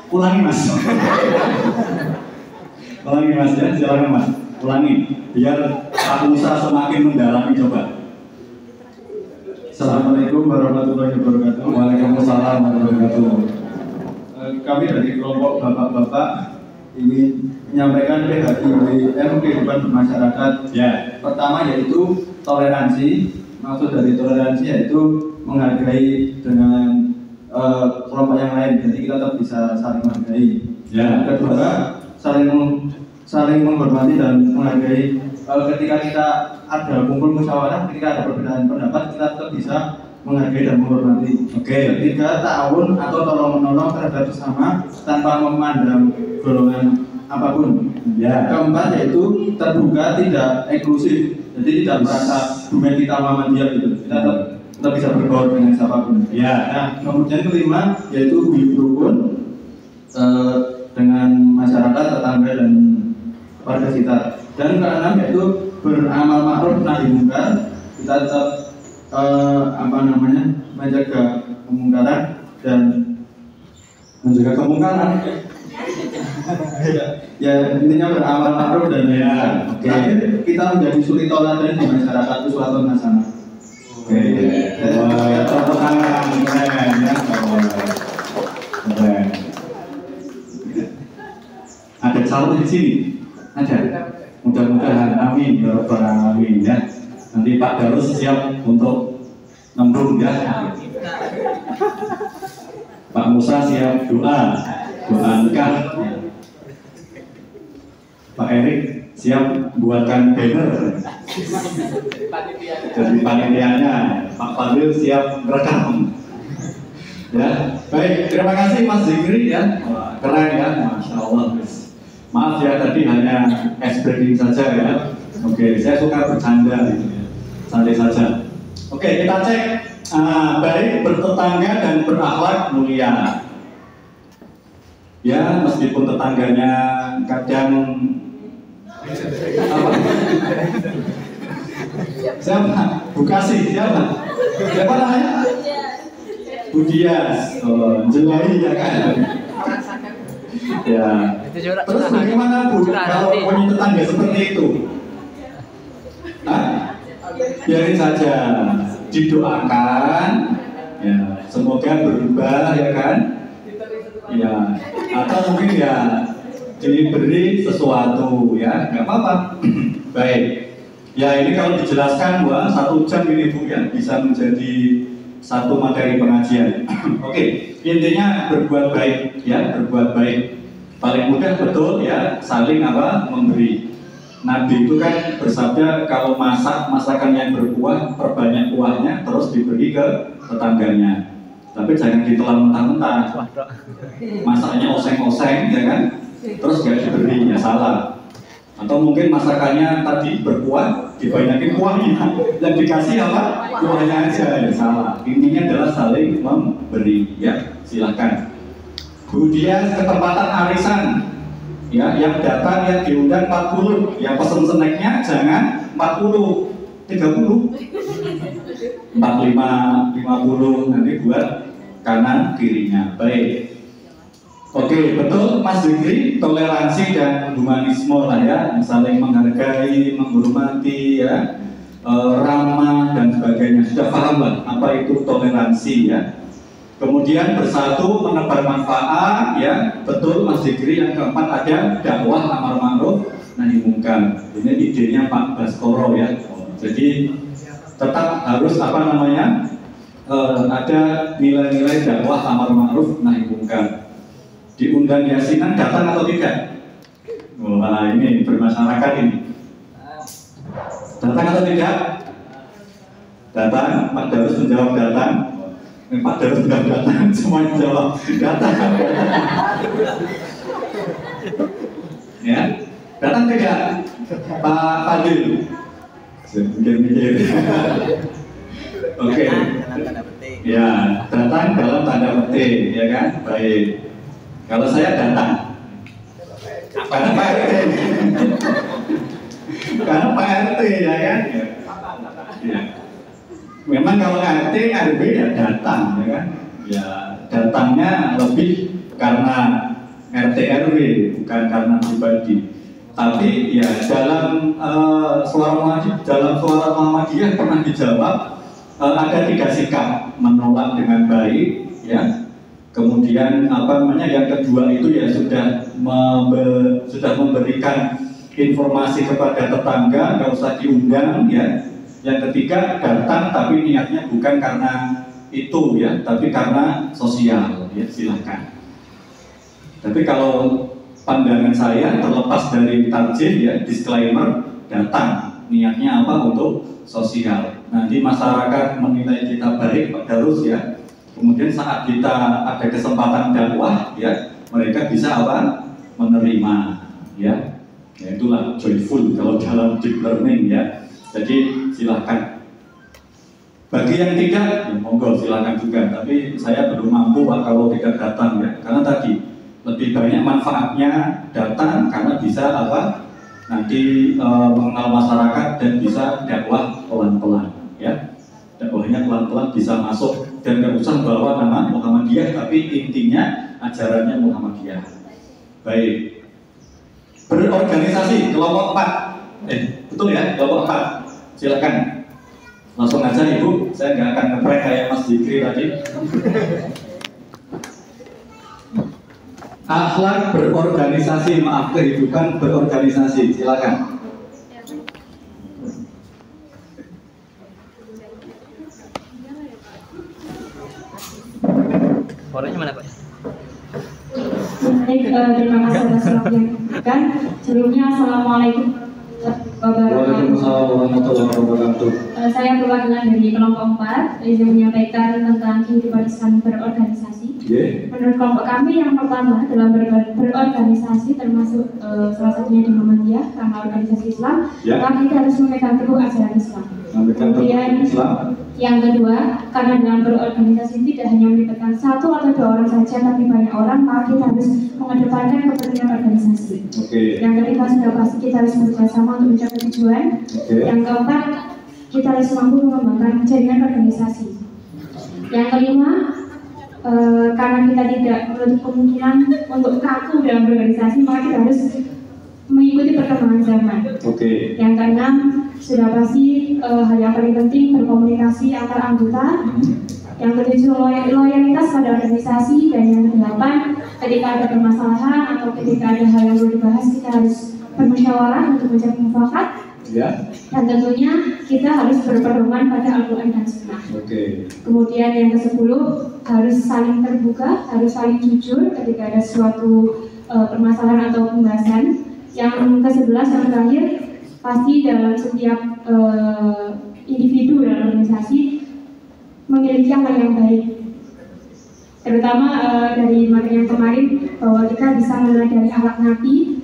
ulangi Mas. Ulangi Mas ya, silakan Mas. Ulangi, biar Pak Musa semakin mendalami coba. Assalamualaikum warahmatullahi wabarakatuh. Waalaikumsalam warahmatullahi wabarakatuh. Kami dari kelompok bapak-bapak ingin menyampaikan PHBM kehidupan bermasyarakat. Ya. Pertama yaitu toleransi. Maksud dari toleransi yaitu menghargai dengan kelompok yang lain. Jadi kita tetap bisa saling menghargai. Ya. Kedua, saling menghormati dan menghargai. Ketika kita ada kumpul musyawarah, ketika ada perbedaan pendapat, kita tetap bisa menghargai dan menghormati. Ketiga, ta'awun atau tolong menolong terhadap sesama tanpa memandang golongan apapun. Ya. Keempat yaitu terbuka, tidak eksklusif, jadi tidak merasa domain kita Muhammadiyah gitu. Kita tetap bisa bergaul dengan siapapun. Ya. Nah, kemudian kelima yaitu hubungan rukun dengan masyarakat, tetangga dan warga sekitar. Dan keenam yaitu beramal ma'ruf nahi munkar. Kita tetap menjaga kemungkaran dan Menjaga kemungkaran. ya intinya beramal ma'ruf dan Ya, oke. terakhir kita menjadi suri toladan di masyarakat uswatun hasanah. Oke. Wah, tepuk tangan, keren ya. Keren. Ada calon di sini? Ada. Mudah-mudahan amin ya rabbal alamin ya. Nanti Pak Darus siap untuk nembrung ya. Pak Musa siap doa nikah. Pak Erik siap buatkan banner. Jadi panitianya. Pak Fadil siap rekam. Ya, baik. Terima kasih Mas Zikri ya. Wah, keren ya, masya Allah. Maaf ya tadi hanya ice breaking saja ya. Oke, saya suka bercanda gitu ya. Santai saja. Oke, kita cek. Baik bertetangga dan berakhlak mulia. Ya, meskipun tetangganya kadang apa? Siapa? Bukasi, siapa? Siapa namanya? Budias. Oh, Jelai ya kan? Ya. Terus bagaimana Bu kalau punya tetangga seperti itu? Hah? Biarin saja, didoakan, ya semoga berubah ya kan? Ya, atau mungkin ya diberi sesuatu ya, nggak apa-apa. Baik. Ya ini kalau dijelaskan 1 jam ini Bu ya bisa menjadi satu materi pengajian. Oke, intinya berbuat baik ya, berbuat baik. Paling mudah betul ya, saling memberi. Nabi itu kan bersabda kalau masakan yang berkuah, perbanyak kuahnya, terus diberi ke tetangganya. Tapi jangan ditelan mentah-mentah. Masaknya oseng-oseng, ya kan? Terus gak diberi, ya salah. Atau mungkin masakannya tadi berkuah, dibanyakin kuahnya. Yang dikasih apa? Kuahnya aja, ya salah. Intinya adalah saling memberi, ya silakan. Kemudian ketempatan arisan, ya yang datang yang diundang 40, yang pesen snacknya jangan 40, 30, 45, 50 nanti buat kanan kirinya. Baik. Oke, betul Mas Zikri, toleransi dan humanisme lah ya, saling menghargai, menghormati ya, ramah dan sebagainya. Sudah paham lah apa itu toleransi ya. Kemudian bersatu menebar manfaat ya, betul Mas Zikri. Yang keempat ada dakwah amar ma'ruf nahi munkar. Ini idenya Pak Baskoro ya. Jadi tetap harus ada nilai-nilai dakwah amar ma'ruf nahi munkar. Diundang yasinan datang atau tidak? Wah ini bermasyarakat ini. Datang atau tidak? Datang. Pak Darus menjawab datang. Pak Darus tidak datang, semuanya jawab datang. Ya, datang tidak? Pak Fadil. Mikir-mikir. Oke. Ya, datang dalam tanda petik, ya kan? Baik. Kalau saya datang, karena Pak RT. Karena Pak RT, ya kan? Ya. Memang kalau RT RW ya datang, ya kan? Ya datangnya lebih karena RT RW bukan karena pribadi. Tapi ya dalam suara Muhammadiyah pernah dijawab ada 3 sikap: menolak dengan baik, ya. Kemudian yang kedua itu ya sudah memberikan informasi kepada tetangga, nggak usah diundang, ya. Yang ketiga datang tapi niatnya bukan karena itu ya, tapi karena sosial ya, silahkan. Tapi kalau pandangan saya terlepas dari tarjih ya, disclaimer, datang niatnya apa untuk sosial. Nanti masyarakat menilai kita baik, terus ya. Kemudian saat kita ada kesempatan dakwah ya, mereka bisa apa? Menerima ya. Ya itulah joyful kalau dalam deep learning ya. Jadi silahkan. Bagi yang tidak, ya monggo silakan juga. Tapi saya belum mampu Pak kalau tidak datang ya. Karena tadi lebih banyak manfaatnya datang karena bisa apa? Nanti mengenal masyarakat dan bisa dakwah pelan-pelan ya. Dakwahnya pelan-pelan bisa masuk dan nggak usah bawa nama Muhammadiyah, tapi intinya ajarannya Muhammadiyah. Baik. Berorganisasi kelompok 4. Betul ya, kelompok 4. Silakan. Langsung aja Ibu, saya nggak akan ngeprek kayak Mas Zikri tadi. Akhlak berorganisasi, maaf kehidupan berorganisasi, silakan. Orangnya mana Pak? Baik, terima kasih atas waktu yang diberikan. Sebelumnya, Assalamualaikum Waalaikumsalam warahmatullahi wabarakatuh. Saya perwakilan dari kelompok 4 yang menyampaikan tentang kehidupan Islam berorganisasi. Menurut kelompok kami yang pertama dalam berorganisasi termasuk salah satunya di Muhammadiyah karena organisasi Islam, maka kita harus memegang teguh ajaran Islam. Kemudian yang kedua, karena dalam berorganisasi tidak hanya melibatkan 1 atau 2 orang saja, tapi banyak orang, maka kita harus mengedepankan kepentingan organisasi. Yang ketiga, sudah pasti kita harus bekerjasama untuk mencapai tujuan. Yang keempat, kita harus mampu mengembangkan jaringan organisasi. Yang kelima, karena kita tidak menutup kemungkinan untuk kaku dalam berorganisasi, maka kita harus mengikuti perkembangan zaman. Yang keenam, sudah pasti hal yang paling penting berkomunikasi antar anggota. Yang ketujuh, loyalitas pada organisasi. Dan yang kedelapan, ketika ada permasalahan atau ketika ada hal yang perlu dibahas, kita harus bermusyawarah untuk mencari mufakat. Dan tentunya kita harus berpedoman pada Al-Quran dan Sunnah. Kemudian yang ke-10, harus saling terbuka, harus saling jujur ketika ada suatu permasalahan atau pembahasan. Yang ke-11 yang terakhir, pasti dalam setiap individu dalam organisasi memiliki hal yang baik. Terutama dari materi yang kemarin, bahwa kita bisa meneladani akhlak Nabi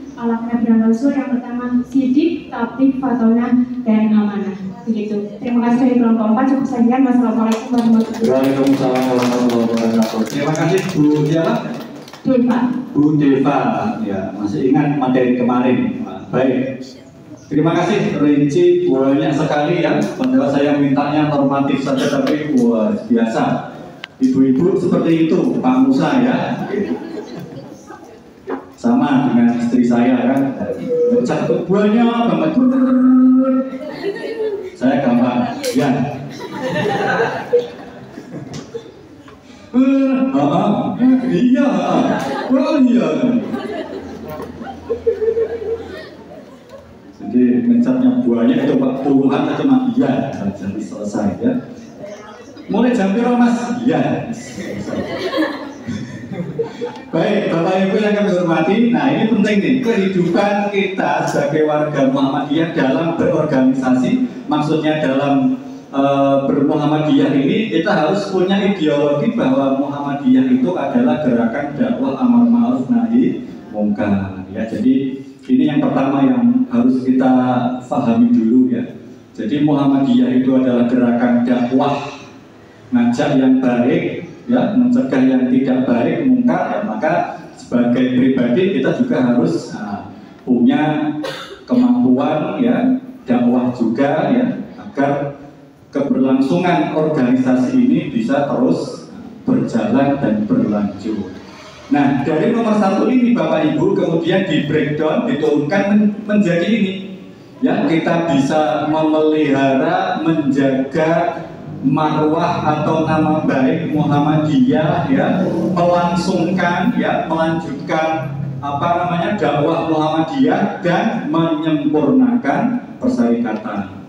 dan Rasul. Yang pertama sidik, tablik, fatona, dan amanah. Begitu. Terima kasih dari kelompok 4. Cukup sekian. Wassalamualaikum warahmatullahi wabarakatuh. Waalaikumsalam warahmatullahi wabarakatuh. Terima kasih Bu siapa? Deva. Bu Deva, ya masih ingat materi kemarin. Baik. Terima kasih, rinci banyak sekali ya. Padahal saya mintanya normatif saja, tapi wah biasa. Ibu-ibu seperti itu, Pak Musa ya. Sama dengan istri saya kan, cakup banyak banget. Saya gampang, ya. Iya, oh iya. Jadi mencatnya banyak itu Pak, puluhan atau cuma iya, jadi selesai ya. Mulai jam berapa Mas? Iya. Baik, Bapak Ibu yang kami hormati, nah ini penting nih, kehidupan kita sebagai warga Muhammadiyah dalam berorganisasi, maksudnya dalam bermuhammadiyah ini kita harus punya ideologi bahwa Muhammadiyah itu adalah gerakan dakwah amar ma'ruf nahi mungkar ya. Jadi ini yang pertama yang harus kita pahami dulu ya. Jadi Muhammadiyah itu adalah gerakan dakwah, ngajak yang baik ya, mencegah yang tidak baik, mungkar ya. Maka sebagai pribadi kita juga harus punya kemampuan ya, dakwah juga ya, agar keberlangsungan organisasi ini bisa terus berjalan dan berlanjut. Nah, dari nomor 1 ini Bapak Ibu kemudian di breakdown, diturunkan menjadi ini ya, kita bisa memelihara, menjaga marwah atau nama baik Muhammadiyah ya, melangsungkan ya, melanjutkan dakwah Muhammadiyah dan menyempurnakan persyarikatan.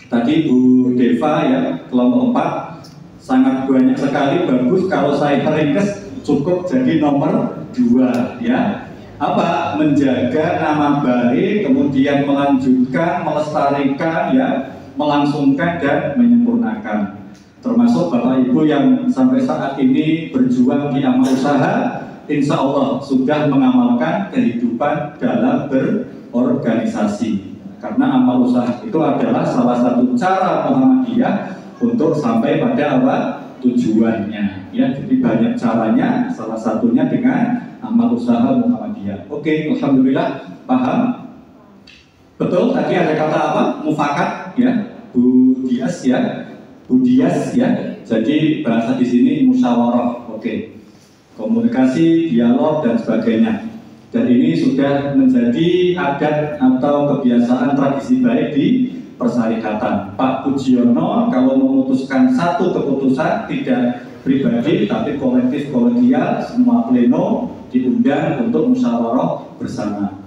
Tadi Bu Deva ya, kelompok 4 sangat banyak sekali, bagus. Kalau saya ringkas cukup jadi nomor dua ya. Apa? Menjaga nama baik, kemudian melanjutkan, melestarikan ya, melangsungkan dan menyempurnakan. Termasuk Bapak Ibu yang sampai saat ini berjuang di amal usaha, insya Allah sudah mengamalkan kehidupan dalam berorganisasi. Karena amal usaha itu adalah salah satu cara Muhammadiyah untuk sampai pada apa? Tujuannya ya. Jadi banyak caranya, salah satunya dengan amal usaha Muhammadiyah. Oke, alhamdulillah paham. Betul, tadi ada kata apa? Mufakat ya, Budias ya, Budias ya. Jadi bahasa di sini musyawarah. Oke. Komunikasi, dialog dan sebagainya. Dan ini sudah menjadi adat atau kebiasaan tradisi baik di persyarikatan. Pak Pujiono kalau memutuskan satu keputusan tidak pribadi tapi kolektif kolegial, semua pleno diundang untuk musyawarah bersama.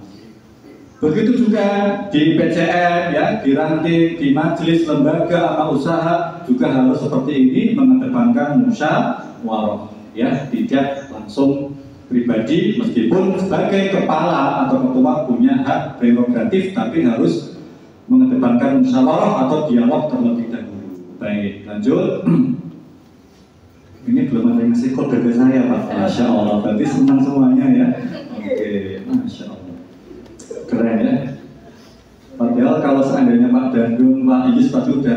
Begitu juga di PCM ya, di ranting, di majelis lembaga amal usaha juga harus seperti ini, mengedepankan musyawarah ya, tidak langsung pribadi meskipun sebagai kepala atau ketua punya hak prerogatif tapi harus mengedepankan musyawarah atau dialog terlebih dahulu. Baik, lanjut. Ini belum ada yang ngasih kode ke saya Pak. Masya Allah, berarti senang semuanya ya. Oke, Masya Allah. Keren ya. Padahal kalau seandainya Pak Dandung, Pak Iyus pasti udah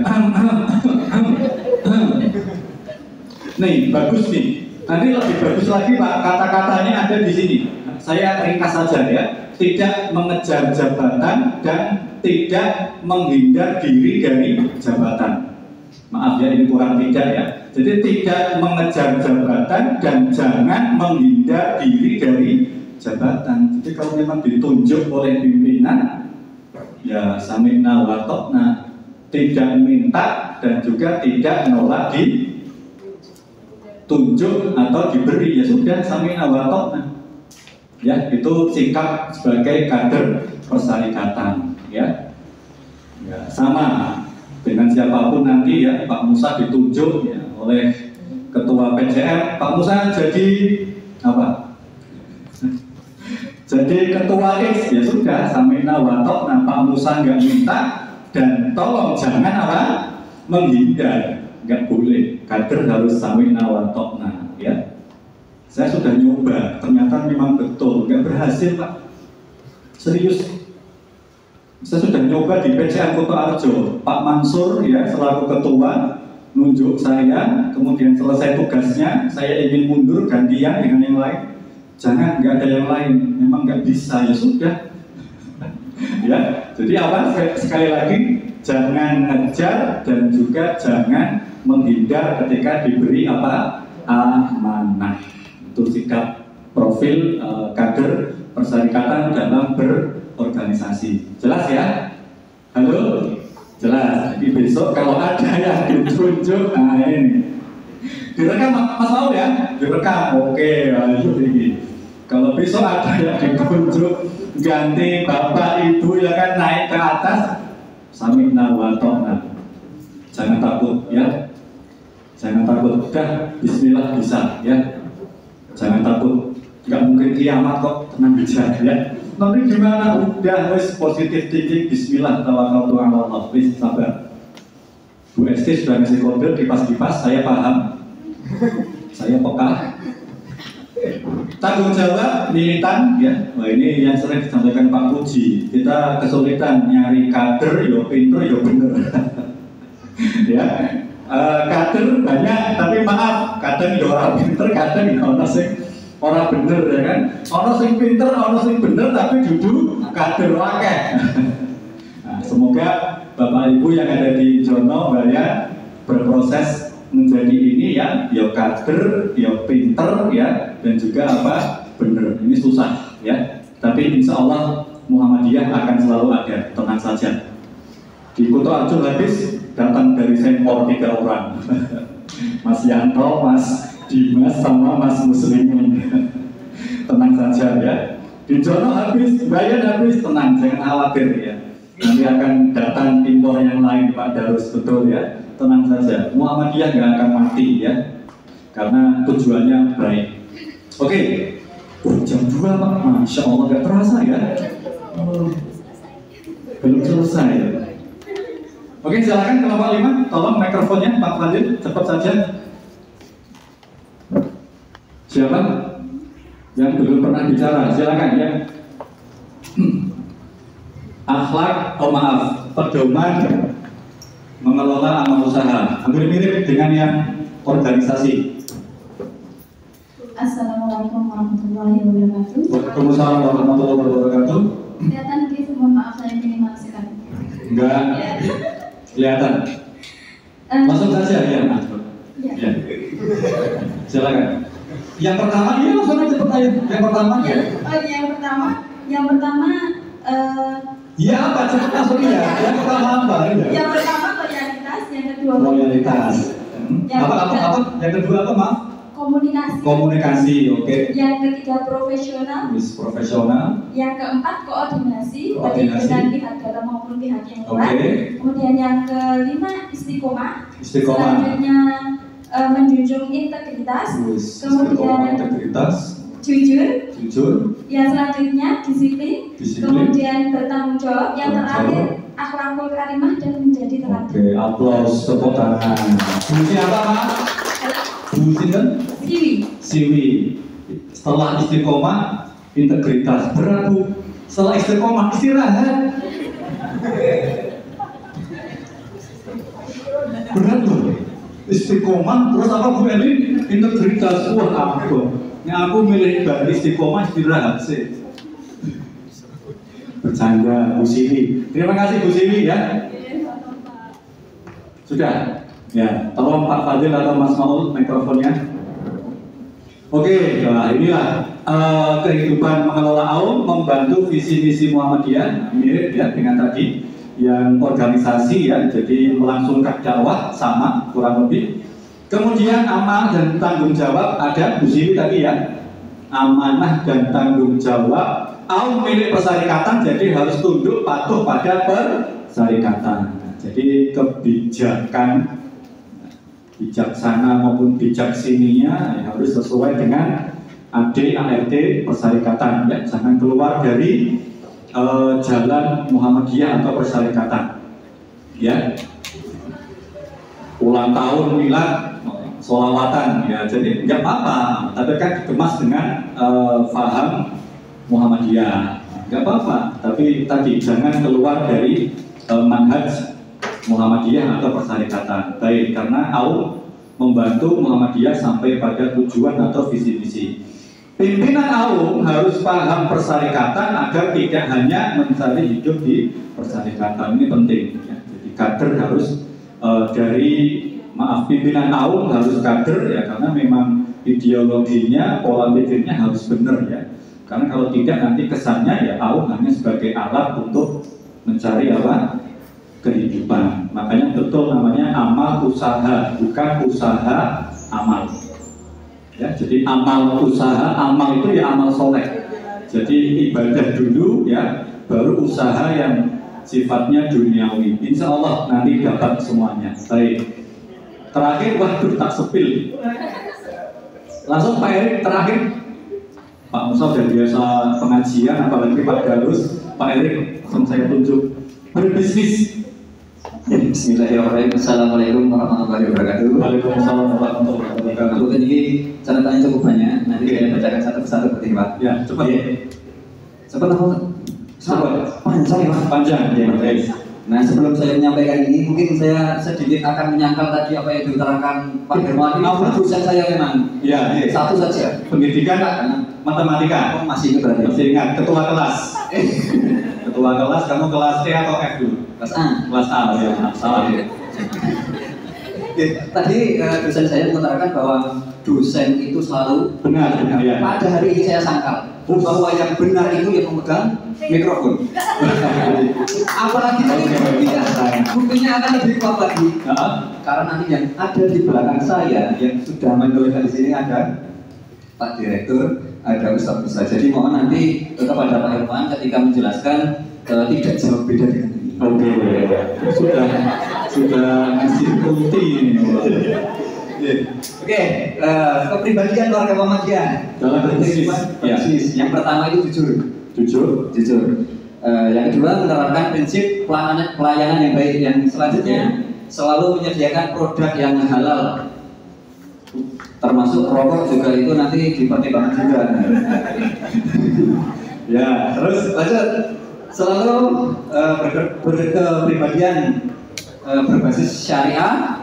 nih, bagus nih. Nanti lebih bagus lagi Pak, kata-katanya ada di sini. Saya ringkas saja ya. Tidak mengejar jabatan dan tidak menghindar diri dari jabatan. Maaf ya, ini kurang tidak ya. Jadi tidak mengejar jabatan dan jangan menghindar diri dari jabatan. Jadi kalau memang ditunjuk oleh pimpinan, ya sami'na wa ta'na, tidak minta dan juga tidak menolak ditunjuk atau diberi, ya sudah sami'na wa ta'na. Ya, itu sikap sebagai kader persyarikatan ya. Ya, sama dengan siapapun nanti ya, Pak Musa ditunjuk ya oleh ketua PCM, Pak Musa jadi apa? Jadi ketua X, ya sudah sami'na wa ta'na. Pak Musa nggak minta dan tolong jangan apa? Menghindar, nggak boleh. Kader harus sami'na wa ta'na ya. Saya sudah nyoba, ternyata memang betul, nggak berhasil Pak. Serius. Saya sudah nyoba di PCM Kutoarjo, Pak Mansur ya selaku ketua nunjuk saya, kemudian selesai tugasnya, saya ingin mundur gantian dengan yang lain. Jangan, nggak ada yang lain, memang nggak bisa, ya sudah. Ya, jadi apa? Sekali lagi, jangan ngejar dan juga jangan menghindar ketika diberi apa? Amanah. Itu sikap profil kader persyarikatan dalam berorganisasi. Jelas ya? Halo? Jelas. Jadi besok kalau ada yang ditunjuk, nah ini direkam Mas Paul ya? Direkam. Oke, ayo ini. Kalau besok ada yang ditunjuk ganti bapak ibu ya kan naik ke atas, sami'na wa ta'na. Jangan takut ya. Jangan takut. Udah bismillah bisa ya. Jangan takut, nggak mungkin kiamat kok, tenang aja ya. Nanti gimana? Udah wes positif thinking, bismillah, tawakkaltu ala Allah, wes sabar. Bu ST sudah ngasih kode kipas-kipas, saya paham, saya peka. Tanggung jawab militan ya. Wah ini yang sering disampaikan Pak Puji, kita kesulitan nyari kader, yo pinter, yo bener. Ya. Kader banyak, tapi maaf, kadang ya orang pinter, kadang ya orang bener ya kan. Orang sing pinter, orang sing bener, tapi duduk kader wakeh. Nah, semoga Bapak Ibu yang ada di Jono Baya berproses menjadi ini ya, kader, pinter ya, dan juga apa bener. Ini susah ya, tapi insya Allah Muhammadiyah akan selalu ada, tenang saja. Di Kutoarjo habis datang dari Sempor 3 orang, Mas Yanto, Mas Dimas, sama Mas Muslimin. Tenang saja ya. Di Jono habis, Bayan habis, tenang, jangan khawatir ya. Nanti akan datang impor yang lain Pak Darus, betul ya. Tenang saja, Muhammadiyah nggak akan mati ya, karena tujuannya baik. Oke, Jam 2 Pak, Masya Allah gak terasa ya. Belum selesai. Oke, silakan kelompok 5, tolong mikrofonnya Pak Fadil, cepat saja. Siapa yang belum pernah bicara? Silakan ya. Akhlak, maaf, pedoman mengelola amal usaha. Hampir mirip dengan yang organisasi. Assalamualaikum warahmatullahi wabarakatuh. Waalaikumsalam warahmatullahi wabarakatuh. Kelihatan gitu, mohon maaf saya minimal sekali. Enggak kelihatan. Langsung saja ya, Mas. Ya. Silakan. Yang pertama, iya langsung aja pertanyaan. Yang pertama ya. Oh, yang pertama Iya apa? Cepat langsung ya. Yang pertama apa? Yang pertama loyalitas, yang kedua loyalitas. Apa? Yang kedua apa, Maaf? Komunikasi, oke. Yang ketiga profesional. Profesional. Yang keempat koordinasi, baik dengan pihak dalam maupun pihak yang luar. Kemudian yang kelima istiqomah. Selanjutnya menjunjung integritas. Kemudian jujur. Yang selanjutnya disiplin. Kemudian bertanggung jawab. Yang terakhir akhlakul karimah dan menjadi teladan. Oke, aplaus, tepuk tangan. Fungsi apa, Mak? Fungsi kan? Siwi. Setelah istiqomah, integritas. Berat, Bu. Setelah istiqomah, istirahat. Berat, Bu. Istiqomah, terus apa, Bu Elin? Integritas. Wah, aku milih dari istiqomah istirahat sih. Bercanda, Bu Siwi. Terima kasih Bu Siwi ya. Sudah. Ya, tolong Pak Fadil atau Mas Maul mikrofonnya. Oke, nah inilah kehidupan mengelola AUM, membantu visi misi Muhammadiyah, mirip ya dengan tadi yang organisasi ya, jadi melangsungkan dakwah sama kurang lebih. Kemudian amanah dan tanggung jawab ada Bu Siwi tadi ya, amanah dan tanggung jawab. AUM milik persyarikatan, jadi harus tunduk patuh pada persyarikatan. Jadi kebijakan bijaksana maupun bijaksininya ya, harus sesuai dengan AD/ART persyarikatan ya, jangan keluar dari jalan Muhammadiyah atau persyarikatan ya. Ulang tahun milad sholawatan ya, jadi nggak apa-apa, tapi kan dikemas dengan faham Muhammadiyah, nggak apa-apa, tapi tadi jangan keluar dari manhaj Muhammadiyah atau persyarikatan. Baik, karena AUM membantu Muhammadiyah sampai pada tujuan atau visi misi. Pimpinan AUM harus paham persyarikatan agar tidak hanya mencari hidup di persyarikatan. Ini penting ya. Jadi kader harus pimpinan AUM harus kader ya, karena memang ideologinya, pola pikirnya harus benar ya. Karena kalau tidak nanti kesannya ya AUM hanya sebagai alat untuk mencari apa? Kehidupan. Makanya betul namanya amal usaha, bukan usaha amal. Ya, jadi amal usaha, amal itu ya amal soleh. Jadi ibadah dulu ya, baru usaha yang sifatnya duniawi. Insya Allah nanti dapat semuanya. Baik. Terakhir, waduh tak sepil. Langsung Pak Erik terakhir. Pak Musa udah biasa pengajian, apalagi Pak Galus. Pak Erik langsung saya tunjuk berbisnis. Bismillahirrahmanirrahim. Assalamualaikum warahmatullahi wabarakatuh. Waalaikumsalam warahmatullahi wabarakatuh. Kemudian ini catatannya cukup banyak. Nanti saya bacakan satu persatu seperti Pak. Ya, cepat. Cepat apa? Cepat. Panjang ya Pak. Panjang. Ya, baik. Nah, sebelum saya menyampaikan ini, mungkin saya sedikit akan menyangkal tadi apa yang diutarakan Pak Hermawan. Ini dosen saya memang. Ya, satu saja. Pendidikan matematika. Oh, masih itu berarti. Masih ingat ketua kelas. Ketua kelas, kamu kelas E atau F dulu? Kelas A. Kelas A, ya, salah. Tadi dosen saya mengatakan bahwa dosen itu selalu benar. Ya. Pada hari ini saya sangkal bahwa yang benar itu yang memegang mikrofon. Apalagi tadi buktinya akan lebih kuat lagi. Karena nanti yang ada di belakang saya yang sudah menuliskan di sini ada Pak Direktur, ada Ustaz. Jadi mohon nanti tetap ada Pak Herman ketika menjelaskan tidak jauh beda dengan ini. Oke, sudah ngasih putih ini. Oke, kepribadian warga Muhammadiyah dalam berbisnis. Yang pertama itu jujur. Yang kedua menerapkan prinsip pelayanan yang baik. Yang selanjutnya selalu menyediakan produk yang halal. Termasuk rokok juga itu nanti dipertimbangkan juga. Ya, terus lanjut. Selalu berkepribadian berbasis syariah,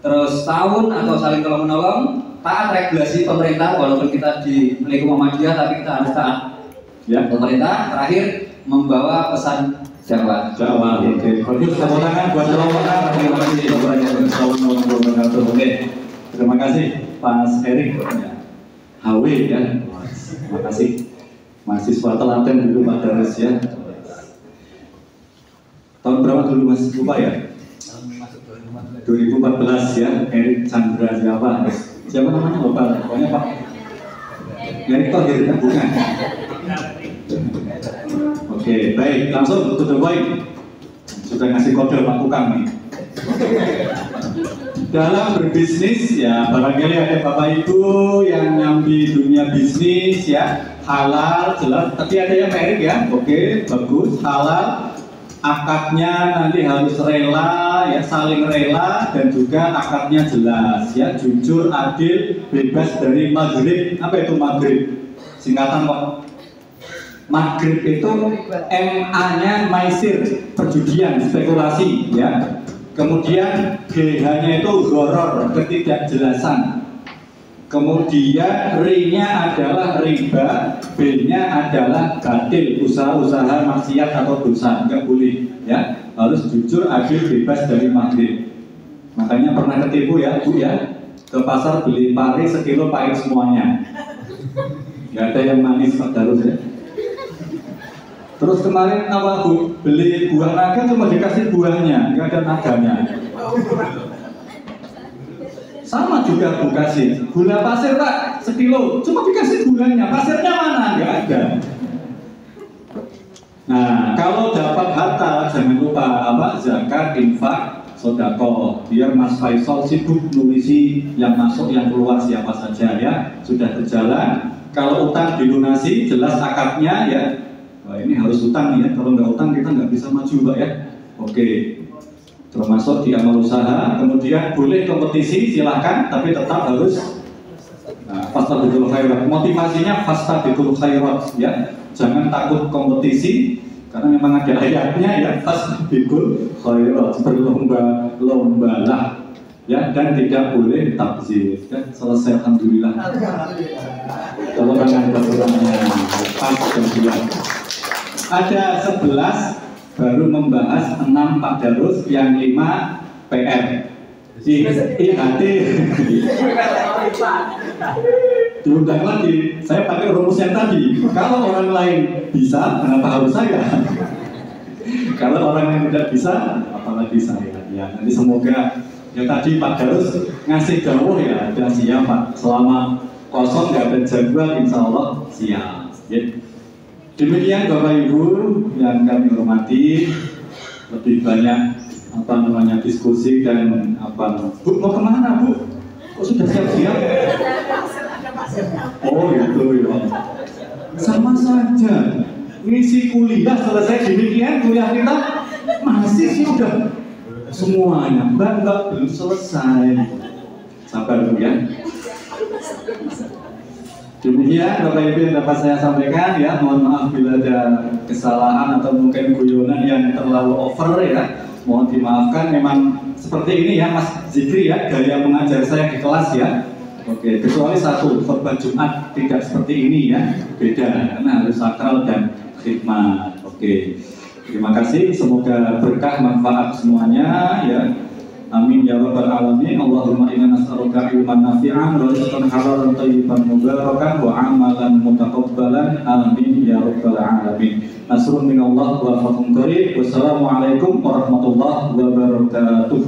terus tahun atau saling tolong menolong, taat regulasi pemerintah walaupun kita di lingkungan Muhammadiyah tapi kita harus taat ya pemerintah. Terakhir membawa pesan dakwah. Oke. Bagus, tepuk tangan buat Rombongan. Terima kasih Assalamualaikum. Oke. Terima kasih Pak Erik HW ya. Terima kasih. Mahasiswa telaten dulu Pak Daris ya. Tahun berapa dulu Mas? Lupa ya? 2014 ya. Erik Chandra siapa? Siapa namanya? Lupa. Pokoknya Pak Erik Thohir kan? Bukan. Oke, baik. Langsung to the point. Sudah ngasih kode Pak Tukang nih. Dalam berbisnis ya, barangkali ada Bapak Ibu yang nyambi dunia bisnis ya, halal jelas. Tapi ada yang merik ya. Oke, bagus. Halal. Akadnya nanti harus rela ya, saling rela dan juga akadnya jelas ya, jujur, adil, bebas dari maghrib. Apa itu maghrib? Singkatan kok. Maghrib itu MA-nya maisir, perjudian, spekulasi ya. Kemudian GH-nya itu ghoror, ketidakjelasan. Kemudian R-nya adalah riba, B-nya adalah batil, usaha-usaha maksiat atau dosa, nggak boleh ya, harus jujur, adil, bebas dari maghrib. Makanya pernah ketipu ya Bu ya, ke pasar beli pari sekilo pahit semuanya, nggak ada yang manis Pak Darus ya. Terus kemarin awal Bu beli buah naga cuma dikasih buahnya, nggak ada naganya. Sama juga Bu kasih gula pasir Pak sekilo, cuma dikasih gulanya, pasirnya mana? Nggak ada. Nah kalau dapat harta jangan lupa apa, zakat, infak, sodako. Biar Mas Faisal sibuk nulisi yang masuk yang keluar siapa saja ya, sudah berjalan. Kalau utang dilunasi jelas akadnya ya. Wah, ini harus utang ya, kalau nggak utang kita nggak bisa maju Pak ya. Oke. Termasuk di amal usaha, kemudian boleh kompetisi silahkan, tapi tetap harus fastabiqul khairat. Motivasinya fastabiqul khairat ya, jangan takut kompetisi karena memang ada ayatnya ya, fastabiqul khairat, berlomba-lombalah ya, dan tidak boleh tabzir ya. Selesai alhamdulillah. Kalau tangan berkurangnya pas dan ada 11 baru membahas 6 Pak Darus, yang 5 PR. IHT diundang lagi. Saya pakai rumus yang tadi. Kalau orang lain bisa, kenapa harus saya? Kalau orang yang tidak bisa, apalagi saya. Ya, nanti semoga ya tadi Pak Darus ngasih dawuh ya, dan siap Pak. Selama kosong nggak ada jadwal, insya Allah siap. Ya. Demikian Bapak Ibu yang kami hormati, lebih banyak apa namanya diskusi dan apa. Bu mau kemana Bu? Kok sudah siap-siap? Oh gitu ya. Sama saja. Ngisi kuliah selesai demikian, kuliah kita masih sih udah semuanya. Mbak belum selesai. Sabar Bu ya. Demikian Bapak Ibu yang dapat saya sampaikan ya, mohon maaf bila ada kesalahan atau mungkin guyonan yang terlalu over ya, mohon dimaafkan. Memang seperti ini ya Mas Zikri ya, gaya mengajar saya di kelas ya. Oke, kecuali satu, khotbah Jumat tidak seperti ini ya, beda karena harus sakral dan khidmat. Oke, terima kasih, semoga berkah manfaat semuanya ya. Amin ya rabbal alamin. Allahumma inna nas'aluka ilman nafi'an wa rizqan halalan thayyiban mubarakan wa amalan mutaqabbalan. Amin ya rabbal alamin. Nasrun minallah wa fathun qarib. Wassalamualaikum warahmatullahi wabarakatuh.